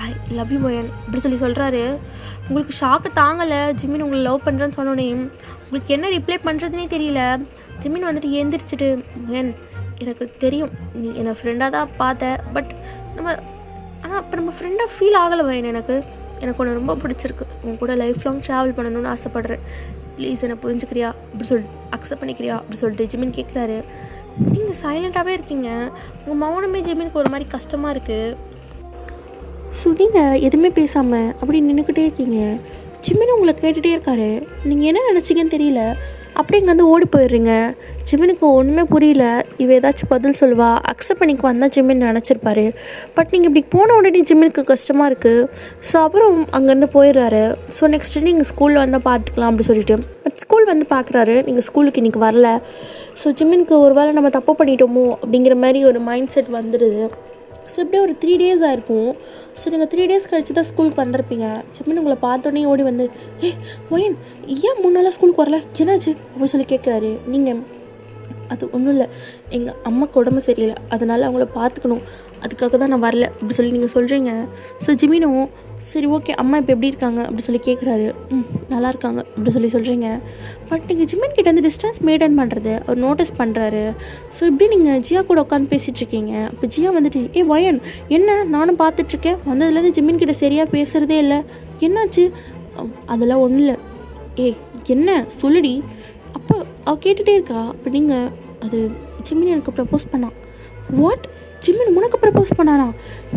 ஐ லவ் யூ மோயன் இப்படி சொல்கிறாரு. உங்களுக்கு ஷாக்கு தாங்கலை. ஜிமின் உங்களை லவ் பண்ணுறேன்னு சொன்னோன்னே உங்களுக்கு என்ன ரிப்ளை பண்ணுறதுனே தெரியல. ஜிமின் வந்துட்டு எழுந்திரிச்சிட்டு, மோயன் எனக்கு தெரியும் நீ என்னை ஃப்ரெண்டாக தான் பார்த்த, பட் ஆனால் இப்போ நம்ம ஃப்ரெண்டாக ஃபீல் ஆகலை மோயன். எனக்கு ஒன்று ரொம்ப பிடிச்சிருக்கு. உன் கூட லைஃப் லாங் ட்ராவல் பண்ணணும்னு ஆசைப்பட்றேன். ப்ளீஸ் என்னை புரிஞ்சுக்கிறியா அப்படி சொல்லிட்டு, அக்செப்ட் பண்ணிக்கிறியா அப்படி சொல்லிட்டு ஜிமின் கேட்குறாரு. நீங்கள் சைலண்ட்டாகவே இருக்கீங்க. உங்கள் மௌனமே ஜிமினுக்கு ஒரு மாதிரி கஷ்டமாக இருக்குது. ஸோ நீங்கள் எதுவுமே பேசாமல் அப்படி நின்றுக்கிட்டே இருக்கீங்க. ஜிமின் உங்களை கேட்டுகிட்டே இருக்காரு. நீங்கள் என்ன நினச்சிங்கன்னு தெரியல. அப்படியே இங்கே வந்து ஓடி போயிடுறீங்க. ஜிமினுக்கு ஒன்றுமே புரியல. இவ ஏதாச்சும் பதில் சொல்லுவா, அக்செப்ட் பண்ணிக்கு வந்தால் ஜிமின் நினச்சிருப்பாரு. பட் நீங்கள் இப்படி போன உடனே ஜிமினுக்கு கஷ்டமாக இருக்குது. ஸோ அப்புறம் அங்கேருந்து போயிடுறாரு. ஸோ நெக்ஸ்ட் நீங்கள் ஸ்கூலில் வந்தால் பார்த்துக்கலாம் அப்படி சொல்லிட்டு ஸ்கூல் வந்து பார்க்குறாரு. நீங்கள் ஸ்கூலுக்கு இன்றைக்கி வரல. ஸோ ஜிமினுக்கு ஒரு வேளை நம்ம தப்பு பண்ணிட்டோமோ அப்படிங்கிற மாதிரி ஒரு மைண்ட் செட் வந்துடுது. ஸோ இப்படியே ஒரு 3 days ஆகிருக்கும். ஸோ நீங்கள் 3 days கழிச்சு தான் ஸ்கூலுக்கு வந்திருப்பீங்க. ஜிமின் உங்களை பார்த்தோன்னே ஓடி வந்து, மோயன் ஏன் 3 நாளாக ஸ்கூலுக்கு வரல, என்னாச்சு அப்படின்னு சொல்லி கேட்குறாரு. நீங்கள் அது ஒன்றும் இல்லை, எங்கள் அம்மாவுக்கு உடம்பு சரியில்லை, அதனால் அவங்கள பார்த்துக்கணும், அதுக்காக தான் நான் வரல அப்படி சொல்லி நீங்கள் சொல்கிறீங்க. ஸோ ஜிமினும் சரி ஓகே அம்மா இப்போ எப்படி இருக்காங்க அப்படி சொல்லி கேட்குறாரு. நல்லா இருக்காங்க அப்படி சொல்கிறீங்க. பட் நீங்கள் ஜிமின் கிட்ட வந்து டிஸ்டன்ஸ் மெயின்டைன் பண்ணுறது அவர் நோட்டீஸ் பண்ணுறாரு. ஸோ இப்படி நீங்கள் ஜியா கூட உட்காந்து பேசிகிட்ருக்கீங்க. இப்போ ஜியா வந்துட்டு, வயன் என்ன நானும் பார்த்துட்ருக்கேன், வந்ததுலேருந்து ஜிமின் கிட்ட சரியாக பேசுகிறதே இல்லை, என்னாச்சு? அதெல்லாம் ஒன்றும் இல்லை. என்ன சொல்லுடி. அப்போ அவள் கேட்டுகிட்டே இருக்கா. அப்போ நீங்கள் அது ஜிமின் எனக்கு ப்ரப்போஸ் பண்ணான். வாட்? ஜிமின் உனக்கு ப்ரப்போஸ் பண்ணானா?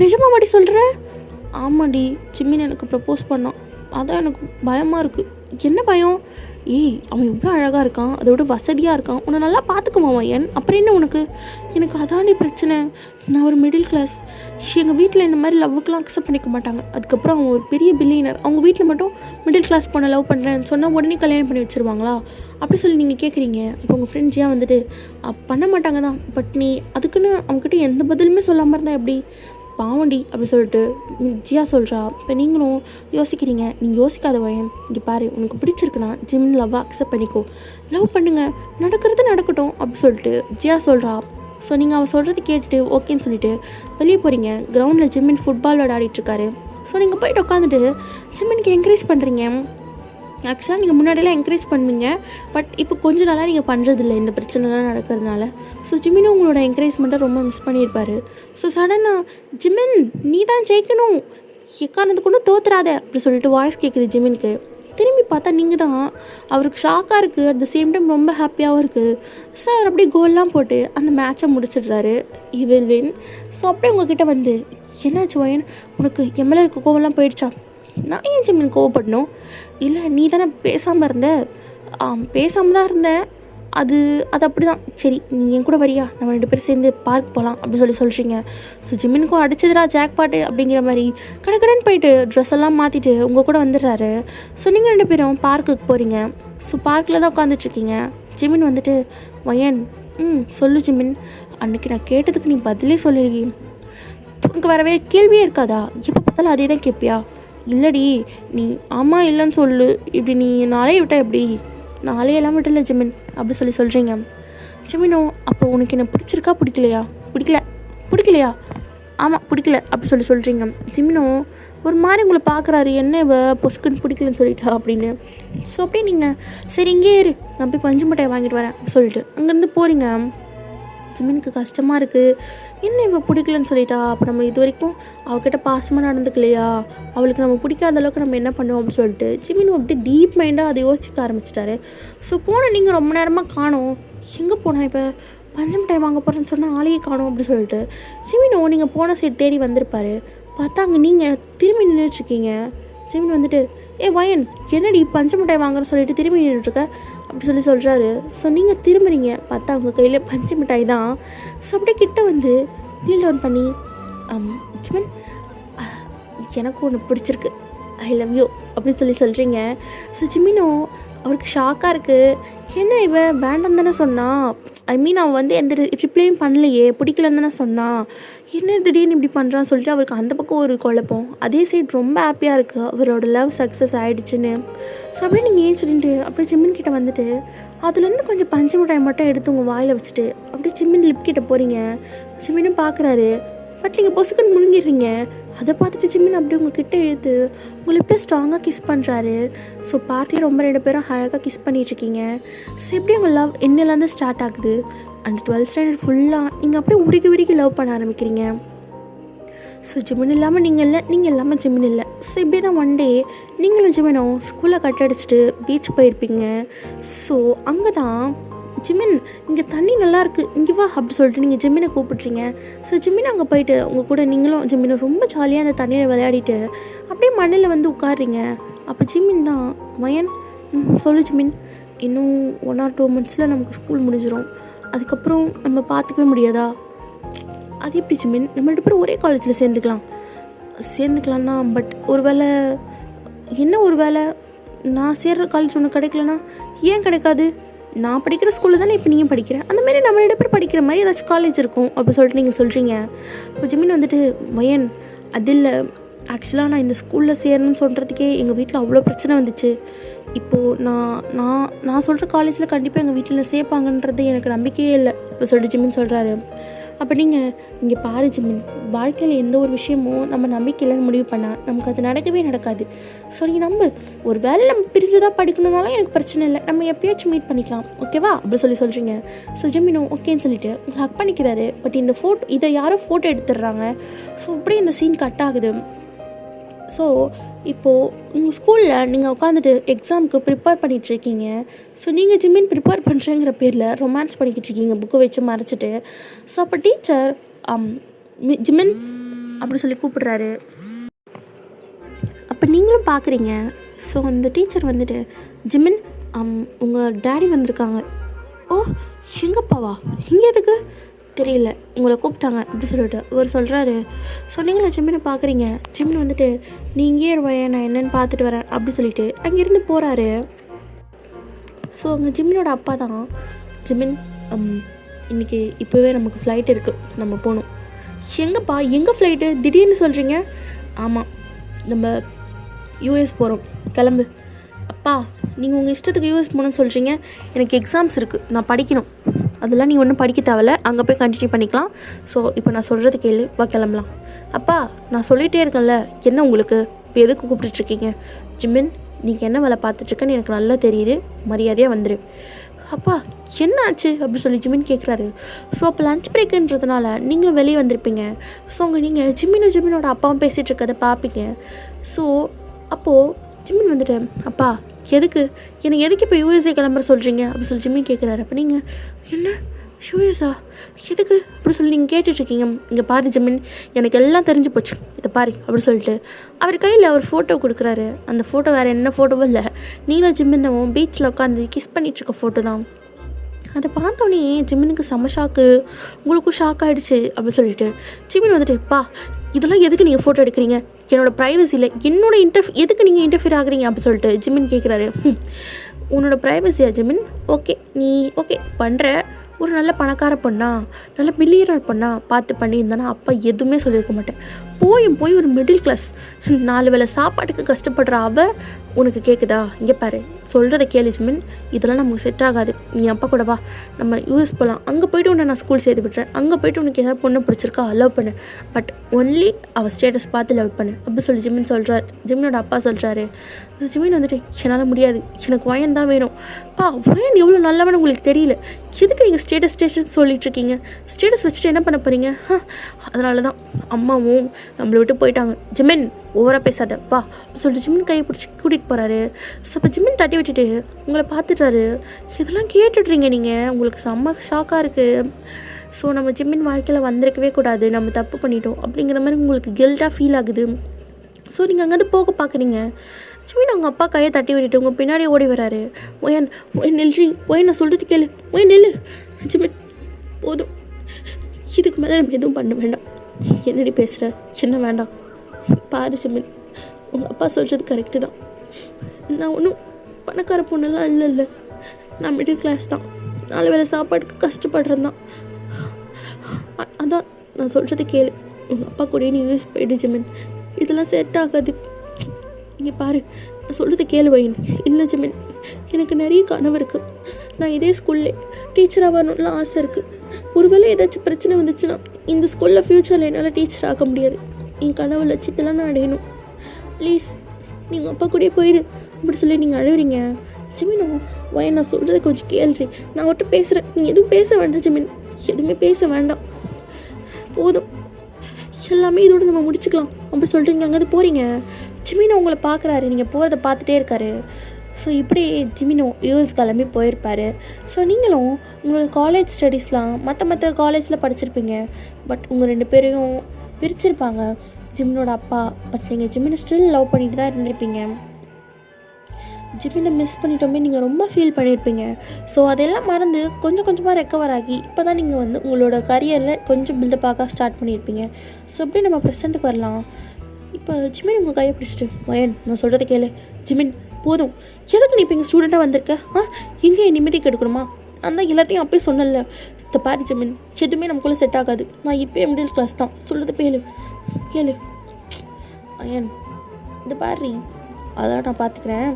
நிஜமா மாட்டி சொல்கிற? ஆமாடி, ஜிமின் எனக்கு ப்ரப்போஸ் பண்ணான். அதான் எனக்கு பயமாக இருக்குது. என்ன பயம்? அவன் எவ்வளோ அழகாக இருக்கான், அதோட வசதியாக இருக்கான், உன்னை நல்லா பார்த்துக்குவான் வயன், அப்புறம் என்ன உனக்கு? எனக்கு அதாண்டி பிரச்சனை. நான் ஒரு மிடில் கிளாஸ். எங்கள் வீட்டில் இந்த மாதிரி லவ்வுக்கெலாம் அக்செப்ட் பண்ணிக்க மாட்டாங்க. அதுக்கப்புறம் அவன் ஒரு பெரிய பில்லியனர். அவங்க வீட்டில் மட்டும் மிடில் கிளாஸ் பொண்ணை லவ் பண்ணுறேன்னு சொன்னால் உடனே கல்யாணம் பண்ணி வச்சுருவாங்களா அப்படி சொல்லி நீங்கள் கேட்குறீங்க. இப்போ உங்கள் ஃப்ரெண்ட் ஜியா வந்துட்டு பண்ண மாட்டாங்க தான், பட் நீ அதுக்குன்னு அவங்ககிட்ட எந்த பதிலுமே சொல்லாமல் இருந்தால் எப்படி? பாவண்டி அப்படி சொல்லிட்டு ஜியா சொல்கிறா. இப்போ நீங்களும் யோசிக்கிறீங்க. நீங்கள் யோசிக்காத வயன், இங்கே பாரு, உனக்கு பிடிச்சிருக்குன்னா ஜிமின் லவ்வை அக்செப்ட் பண்ணிக்கோ, லவ் பண்ணுங்க, நடக்கிறது நடக்கட்டும் அப்படி சொல்லிட்டு ஜியா சொல்கிறா. ஸோ நீங்கள் அவள் சொல்கிறது கேட்டுட்டு ஓகேன்னு சொல்லிவிட்டு வெளியே போகிறீங்க. கிரவுண்டில் ஜிமின் ஃபுட்பால் விளையாடிட்டுருக்காரு. ஸோ நீங்கள் போய்ட்டு உட்காந்துட்டு ஜிமினுக்கு என்கரேஜ் பண்ணுறீங்க. ஆக்சுவலாக நீங்கள் முன்னாடியெல்லாம் என்கரேஜ் பண்ணுவீங்க, பட் இப்போ கொஞ்ச நாளாக நீங்கள் பண்ணுறதில்ல இந்த பிரச்சனைலாம் நடக்கிறதுனால. ஸோ ஜிமினும் உங்களோட என்கரேஜ்மெண்ட்டை ரொம்ப மிஸ் பண்ணியிருப்பார். ஸோ சடனாக ஜிமின் நீ தான் ஜெயிக்கணும், எக்காரணத்துக்கு ஒன்றும் தோத்துறாத அப்படி சொல்லிட்டு வாய்ஸ் கேட்குது ஜிமினுக்கு. திரும்பி பார்த்தா நீங்கள் தான். அவருக்கு ஷாக்காக இருக்குது, அட் த சேம் டைம் ரொம்ப ஹாப்பியாகவும் இருக்குது. சார் அப்படியே கோல்லாம் போட்டு அந்த மேட்சை முடிச்சிடுறாரு. He will win. ஸோ அப்படியே உங்ககிட்ட வந்து, என்னாச்சு வயன், உனக்கு எம்எல்ஏ இருக்க கோவம்லாம் போயிடுச்சா? நான் ஏன் ஜிமின் கோவப்படணும்? இல்லை நீ தானே பேசாமல் இருந்த? பேசாமல் தான் இருந்தேன். அது அப்படி தான். சரி நீ என் கூட வரியா, நம்ம 2 பேரும் சேர்ந்து பார்க் போகலாம் அப்படி சொல்கிறீங்க. ஸோ ஜிமினுக்கும் அடிச்சதுரா ஜாக்பாட்டு அப்படிங்கிற மாதிரி கடைன்னு போயிட்டு ட்ரெஸ் எல்லாம் மாற்றிட்டு உங்கள் கூட வந்துடுறாரு. ஸோ நீங்கள் 2 பேரும் பார்க்குக்கு போகிறீங்க. ஸோ பார்க்கில் தான் உட்காந்துட்ருக்கீங்க. ஜிமின் வந்துட்டு, வயன் சொல்லு ஜிமின், அன்றைக்கி நான் கேட்டதுக்கு நீ பதிலே சொல்லலையே, உனக்கு வரவே கேள்வியே இருக்காதா? எப்போ பார்த்தாலும் அதே தான் கேட்பியா? இல்லடி, நீ ஆமாம் இல்லைன்னு சொல்லு, இப்படி நீ நாளே விட்டா எப்படி? நாளே எல்லாம் விட்டல ஜிமின் அப்படி சொல்கிறீங்க. ஜிமினோ அப்போ உனக்கு என்ன பிடிச்சிருக்கா பிடிக்கலையா? பிடிக்கலையா? ஆமாம் பிடிக்கல அப்படி சொல்கிறீங்க. ஜிமினோ ஒரு மாதிரி உங்களை பார்க்குறாரு, என்ன இவ பொசுக்குன்னு பிடிக்கலன்னு சொல்லிட்டா அப்படின்னு. ஸோ அப்படியே நீங்கள் சரி இங்கே இரு, நான் போய் பஞ்சு மிட்டாய் வாங்கிட்டு வரேன் அப்படி சொல்லிட்டு அங்கேருந்து போகிறீங்க. ஜிமினுக்கு கஷ்டமாக இருக்குது, என்ன இவ பிடிக்கலன்னு சொல்லிட்டா, அப்போ நம்ம இது வரைக்கும் அவகிட்ட பாசமாக நடந்துக்கலையா, அவளுக்கு நம்ம பிடிக்காத அளவுக்கு நம்ம என்ன பண்ணுவோம் அப்படின்னு சொல்லிட்டு ஜிமினும் அப்படியே டீப் மைண்டாக அதை யோசிக்க ஆரம்பிச்சிட்டாரு. ஸோ நீங்கள் ரொம்ப நேரமாக காணோம், எங்கே போனால் இப்போ பஞ்சு மிட்டாய் வாங்க போகிறேன்னு சொன்னால் ஆளையே காணும் அப்படி சொல்லிட்டு ஜிமினோ நீங்கள் போன சைடு தேடி வந்திருப்பாரு. பார்த்தா அங்கே நீங்கள் திரும்பி நின்றுட்டுருக்கீங்க. ஜிமின் வந்துட்டு, வயன் என்னடி பஞ்சு மிட்டாய் வாங்குற சொல்லிட்டு திரும்பி நின்றுட்டுருக்க அப்படி சொல்கிறாரு. ஸோ நீங்கள் திரும்புறீங்க, பார்த்தா அவங்க கையில் பஞ்சு மிட்டாய் தான். ஸோ அப்படியே கிட்ட வந்து நீல் டவுன் பண்ணி, ஜிமின் எனக்கு ஒன்று பிடிச்சிருக்கு, ஐ லவ் யூ அப்படின்னு சொல்கிறீங்க. ஸோ ஜிமினோ அவருக்கு ஷாக்காக இருக்குது. என்ன இவ வேண்டாம் தானே சொன்னான், ஐ மீன் அவன் வந்து எந்த ரிப்ளையும் பண்ணலையே, பிடிக்கலன்னு தானே சொன்னான், என்ன திடீர்னு இப்படி பண்ணுறான்னு சொல்லிட்டு அவருக்கு அந்த பக்கம் ஒரு குழப்பம். அதே சைடு ரொம்ப ஹாப்பியாக இருக்குது, அவரோட லவ் சக்ஸஸ் ஆகிடுச்சுன்னு. ஸோ அப்படியே நீங்கள் ஏஞ்சிட்டு அப்படியே ஜிமின் கிட்டே வந்துட்டு அதுலேருந்து கொஞ்சம் பஞ்சு மிட்டாய் மட்டும் எடுத்து உங்கள் வாயில் வச்சுட்டு அப்படியே ஜிமின் லிப் கிட்ட போகிறீங்க. ஜிமினும் பார்க்குறாரு, பட் நீங்கள் பொசுக்குன்னு முழுங்கிடுறீங்க. அதை பார்த்துட்டு ஜிமின் அப்படியே உங்ககிட்ட இழுத்து உங்களை எப்படியே ஸ்ட்ராங்காக கிஸ் பண்ணுறாரு. ஸோ பார்க்கில் ரொம்ப 2 பேரும் அழகாக கிஸ் பண்ணிகிட்ருக்கீங்க. ஸோ எப்படி உங்கள் லவ் என்னிலேருந்து ஸ்டார்ட் ஆகுது. அண்ட் 12th ஸ்டாண்டர்ட் ஃபுல்லாக நீங்கள் அப்படியே உருகி உருகி லவ் பண்ண ஆரம்பிக்கிறீங்க. ஸோ ஜிமின் இல்லாமல் நீங்கள் இல்லை, நீங்கள் இல்லாமல் ஜிமின் இல்லை. ஸோ இப்படி தான் ஒன் டே நீங்களும் ஜிமினும் ஸ்கூலில் கட் அடிச்சுட்டு பீச் போயிருப்பீங்க. ஸோ அங்கே தான் ஜிமின் இங்கே தண்ணி நல்லாயிருக்கு இங்கே வா அப்படி சொல்லிட்டு நீங்கள் ஜிமினை கூப்பிட்றீங்க. ஸோ ஜிமின் அங்கே போயிட்டு உங்கள் கூட நீங்களும் ஜிமினும் ரொம்ப ஜாலியாக அந்த தண்ணியில் விளையாடிட்டு அப்படியே மண்ணில் வந்து உட்காடுறீங்க. அப்போ ஜிமின் தான் வயன் சொல்லு ஜிமின், இன்னும் 1 or 2 monthஸில் நமக்கு ஸ்கூல் முடிஞ்சிடும், அதுக்கப்புறம் நம்ம பார்த்துக்கவே முடியாதா. அது எப்படி ஜிமின், நம்ம 2 பேரும் ஒரே காலேஜில் சேர்ந்துக்கலாம் தான். பட் ஒரு வேளை நான் சேர்கிற காலேஜ் ஒன்று கிடைக்கலனா ஏன் கிடைக்காது, நான் படிக்கிற ஸ்கூலில் தானே இப்போ நீங்கள் படிக்கிறேன், அந்தமாரி நம்ம 2 பேர் படிக்கிற மாதிரி ஏதாச்சும் காலேஜ் இருக்கும் அப்படி சொல்லிட்டு நீங்கள் சொல்கிறீங்க. இப்போ ஜிமின் வந்துட்டு வயன் அது இல்லை, ஆக்சுவலாக நான் இந்த ஸ்கூலில் சேரணும்னு சொல்கிறதுக்கே எங்கள் வீட்டில் அவ்வளோ பிரச்சனை வந்துச்சு. இப்போது நான் சொல்கிற காலேஜில் கண்டிப்பாக எங்கள் வீட்டில் சேர்ப்பாங்கன்றது எனக்கு நம்பிக்கையே இல்லை இப்போ சொல்லிட்டு ஜிமின் சொல்கிறாரு. அப்போ நீங்கள் இங்கே பாரு ஜிமின், வாழ்க்கையில் எந்த ஒரு விஷயமும் நம்ம நம்பிக்கையில்னு முடிவு பண்ணால் நமக்கு அது நடக்காது. ஸோ நீங்கள் நம்ப, ஒரு வேலை நம்ம பிரிஞ்சுதான் படிக்கணுன்னாலும் எனக்கு பிரச்சனை இல்லை, நம்ம எப்பயாச்சும் மீட் பண்ணிக்கலாம் ஓகேவா அப்படி சொல்கிறீங்க. ஸோ ஜிமினும் ஓகேன்னு சொல்லிட்டு உங்களை ஹக் பண்ணிக்கிறாரு. பட் இந்த இதை யாரோ ஃபோட்டோ எடுத்துடுறாங்க. ஸோ அப்படியே இந்த சீன் கட் ஆகுது. ஸோ இப்போது உங்கள் ஸ்கூலில் நீங்கள் உட்காந்துட்டு எக்ஸாமுக்கு ப்ரிப்பேர் பண்ணிகிட்ருக்கீங்க. ஸோ நீங்கள் ஜிமின் ப்ரிப்பேர் பண்ணுறேங்கிற பேரில் ரொமான்ஸ் பண்ணிக்கிட்டு இருக்கீங்க புக்கை வச்சு மறைச்சிட்டு. ஸோ அப்போ டீச்சர் ஜிமின் அப்படி சொல்லி கூப்பிடுறாரு. அப்போ நீங்களும் பார்க்குறீங்க. ஸோ அந்த டீச்சர் வந்துட்டு ஜிமின் உங்கள் டேடி வந்திருக்காங்க. ஓ எங்கப்பாவா, இங்கே எதுக்கு தெரியல, உங்களை கூப்பிட்டாங்க அப்படி சொல்லிட்டு அவர் சொல்கிறாரு. ஸோ நீங்களும் ஜிமினை பார்க்குறீங்க. ஜிமின் வந்துட்டு நீ இங்கே இருவாய, நான் என்னென்னு பார்த்துட்டு வரேன் அப்படி சொல்லிட்டு அங்கேருந்து போகிறாரு. ஸோ அங்கே ஜிமினோட அப்பா தான் ஜிமின் இன்றைக்கி இப்போவே நமக்கு ஃப்ளைட் இருக்குது, நம்ம போகணும். எங்கப்பா எங்கே ஃப்ளைட்டு திடீர்னு சொல்கிறீங்க. ஆமாம் நம்ம யூஎஸ் போகிறோம், கிளம்பு. அப்பா நீங்கள் உங்கள் இஷ்டத்துக்கு யூஎஸ் போகணுன்னு சொல்கிறீங்க, எனக்கு எக்ஸாம்ஸ் இருக்குது, நான் படிக்கணும். அதெல்லாம் நீங்கள் ஒன்றும் படிக்க தேவையில்ல, அங்கே போய் கண்டினியூ பண்ணிக்கலாம். ஸோ இப்போ நான் சொல்கிறது கேளு, வா கிளம்பலாம். அப்பா நான் சொல்லிகிட்டே இருக்கேன்ல, என்ன உங்களுக்கு இப்போ எதுக்கு கூப்பிட்டுட்ருக்கீங்க. ஜிமின் நீங்கள் என்ன வேலை பார்த்துட்ருக்கேன்னு எனக்கு நல்லா தெரியுது, மரியாதையாக வந்துடு. அப்பா என்ன ஆச்சு அப்படி சொல்லி ஜிமின் கேட்குறாரு. ஸோ அப்போ லஞ்ச் பிரேக்குன்றதுனால நீங்களும் வெளியே வந்திருப்பீங்க. ஸோ அங்கே நீங்கள் ஜிமினோட அப்பாவும் பேசிகிட்டு இருக்கிறத பார்ப்பீங்க. ஸோ அப்போது ஜிமின் வந்துட்டு அப்பா எதுக்கு இப்போ யூஎஸ்ஏ கிளம்புற சொல்கிறீங்க அப்படி சொல்லி ஜிமின் கேட்குறாரு. அப்போ நீங்கள் என்ன யூஎஸ்ஆ எதுக்கு அப்படி சொல்லி நீங்கள் கேட்டுட்ருக்கீங்க. இங்கே பாரு ஜிமின், எனக்கு எல்லாம் தெரிஞ்சு போச்சு, இதை பாரு அப்படி சொல்லிட்டு அவர் கையில் அவர் ஃபோட்டோ கொடுக்குறாரு. அந்த ஃபோட்டோ வேறு என்ன ஃபோட்டோவும் இல்லை, நீங்களும் ஜிமினும் பீச்சில் உட்காந்து கிஸ் பண்ணிகிட்ருக்க ஃபோட்டோ தான். அதை பார்த்தோன்னே ஜிமினுக்கு செம்ம ஷாக்கு, உங்களுக்கும் ஷாக் ஆகிடுச்சு அப்படி சொல்லிட்டு ஜிமின் வந்துட்டு பா இதெல்லாம் எதுக்கு நீங்கள் ஃபோட்டோ எடுக்கிறீங்க, என்னோடய ப்ரைவசியில் எதுக்கு நீங்கள் இன்டர்ஃபியர் ஆகுறீங்க அப்படி சொல்லிட்டு ஜிமின் கேட்குறாரு. உன்னோட ப்ரைவசியா ஜிமின், ஓகே நீ ஓகே பண்ணுற, ஒரு நல்ல பணக்கார பொண்ணா நல்ல மில்லியனர் பொண்ணா பார்த்து பண்ணியிருந்தானா அப்பா எதுவுமே சொல்லியிருக்க மாட்டேன். போய் ஒரு மிடில் கிளாஸ் 4 வேளை சாப்பாட்டுக்கு கஷ்டப்படுற உனக்கு கேட்குதா. இங்கே பாரு சொல்கிறத கேளு ஜிமின், இதெல்லாம் நமக்கு செட் ஆகாது, நீ அப்பா கூட வா, நம்ம யூஎஸ் போகலாம், அங்கே போய்ட்டு உன்னை நான் ஸ்கூல் சேர்த்து விட்டுறேன், அங்கே போய்ட்டு உனக்கு ஏதாவது பொண்ணு பிடிச்சிருக்கா லவ் பண்ணு, பட் ஒன்லி அவள் ஸ்டேட்டஸ் பார்த்து லவ் பண்ணு அப்படி சொல்லி ஜிமினோட அப்பா சொல்கிறாரு. ஜிமின் வந்துட்டு என்னால் முடியாது, எனக்கு வயன் தான் வேணும். பா வயன் எவ்வளோ நல்லவனு உங்களுக்கு தெரியல, எதுக்கு நீங்கள் ஸ்டேட்டஸ் சொல்லிகிட்ருக்கீங்க, ஸ்டேட்டஸ் வச்சுட்டு என்ன பண்ண போகிறீங்க. அதனால தான் அம்மாவும் நம்மளை விட்டு போயிட்டாங்க. ஜிமின் ஓவராக பேசாத வா சொல்லிட்டு ஜிமின் கையை பிடிச்சி கூட்டிகிட்டு போகிறாரு. ஸோ அப்போ ஜிமின் தட்டி விட்டுட்டு உங்களை பார்த்துட்டாரு. இதெல்லாம் கேட்டுட்றீங்க நீங்கள், உங்களுக்கு செம்ம ஷாக்காக இருக்குது. ஸோ நம்ம ஜிமின் வாழ்க்கையில் வந்திருக்கவே கூடாது, நம்ம தப்பு பண்ணிட்டோம் அப்படிங்கிற மாதிரி உங்களுக்கு கில்ட்டாக ஃபீல் ஆகுது. ஸோ நீங்கள் அங்கேருந்து போக பார்க்குறீங்க. ஜிமின் அவங்க அப்பா கையை தட்டி விட்டுட்டு உங்கள் பின்னாடி ஓடி வராரு. ஒயன் நில்றி, ஒயன் நான் சொல்கிறது கேளு, ஒயன் நில்லு. ஜிமின் போதும், இதுக்கு மேலே நம்ம எதுவும் பண்ண வேண்டாம். என்னடி பேசுகிற, சின்ன வேண்டாம். பாரு ஜிமின், உங்கள் அப்பா சொல்கிறது கரெக்டு தான், நான் ஒன்றும் பணக்கார பொண்ணெல்லாம் இல்லை, நான் மிடில் கிளாஸ் தான், 4 வேளை சாப்பாட்டுக்கு கஷ்டப்படுறேன் தான். அதான் நான் சொல்கிறது கேளு, உங்கள் அப்பா கூட நீ யூஎஸ் போயிடு ஜிமின், இதெல்லாம் செட் ஆகாது. இங்கே பாரு நான் சொல்கிறது கேளு வயன். இல்லை ஜிமின், எனக்கு நிறைய கனவு இருக்குது, நான் இதே ஸ்கூல்லே டீச்சராக வரணும்லாம் ஆசை இருக்குது. ஒருவேளை ஏதாச்சும் பிரச்சனை வந்துச்சுன்னா இந்த ஸ்கூலில் ஃப்யூச்சரில் என்னால் டீச்சர் ஆக முடியாது. என் கனவு லட்சியத்தில் நான் அடையணும். ப்ளீஸ் நீங்கள் அப்பா கூடயே போயிடு அப்படி சொல்லி நீங்கள் அழுவுறீங்க. ஜிமின் வயன் நான் சொல்கிறது கொஞ்சம் கேள்றி. நான் அவர்கிட்ட பேசுகிறேன். நீங்கள் எதுவும் பேச வேண்டாம் ஜிமின், எதுவுமே பேச வேண்டாம், போதும், எல்லாமே இதோடு நம்ம முடிச்சுக்கலாம் அப்படி சொல்லிட்டு நீங்கள் அங்கேருந்து போகிறீங்க. ஜிமினோ உங்களை பார்க்குறாரு, நீங்கள் போகிறத பார்த்துட்டே இருக்காரு. ஸோ இப்படி ஜிமினோ யூஎஸ் கிளம்பி போயிருப்பார். ஸோ நீங்களும் உங்களோட காலேஜ் ஸ்டடீஸ்லாம் மற்ற காலேஜில் படிச்சிருப்பீங்க. பட் உங்கள் 2 பேரையும் பிரிச்சிருப்பாங்க ஜிமினோட அப்பா. பட் நீங்கள் ஜிமினை ஸ்டில் லவ் பண்ணிட்டு தான் இருந்திருப்பீங்க. ஜிமினை மிஸ் பண்ணிட்டோமே நீங்கள் ரொம்ப ஃபீல் பண்ணியிருப்பீங்க. ஸோ அதெல்லாம் மறந்து கொஞ்சம் கொஞ்சமாக ரெக்கவர் ஆகி இப்போ தான் நீங்கள் வந்து உங்களோட கரியரில் கொஞ்சம் பில்டப் ஆக ஸ்டார்ட் பண்ணியிருப்பீங்க. ஸோ இப்படி நம்ம ப்ரெசென்ட்டுக்கு வரலாம். இப்போ ஜிமின் உங்கள் கையை பிடிச்சிட்டு வயன் நான் சொல்கிறத கேளு. ஜிமின் போதும், எதுக்கு நீ இப்போ எங்கள் ஸ்டூடெண்ட்டாக வந்திருக்க? எங்கே நிம்மதி கெடுக்கணுமா? நான் தான் எல்லாத்தையும் அப்பயே சொன்னல. இந்த பாரு ஜிமின், எதுவுமே நமக்குள்ளே செட் ஆகாது. நான் இப்போயே மிடில் கிளாஸ் தான், சொல்கிறது கேளு வயன். இந்த பாரு, அதெல்லாம் நான் பார்த்துக்கிறேன்.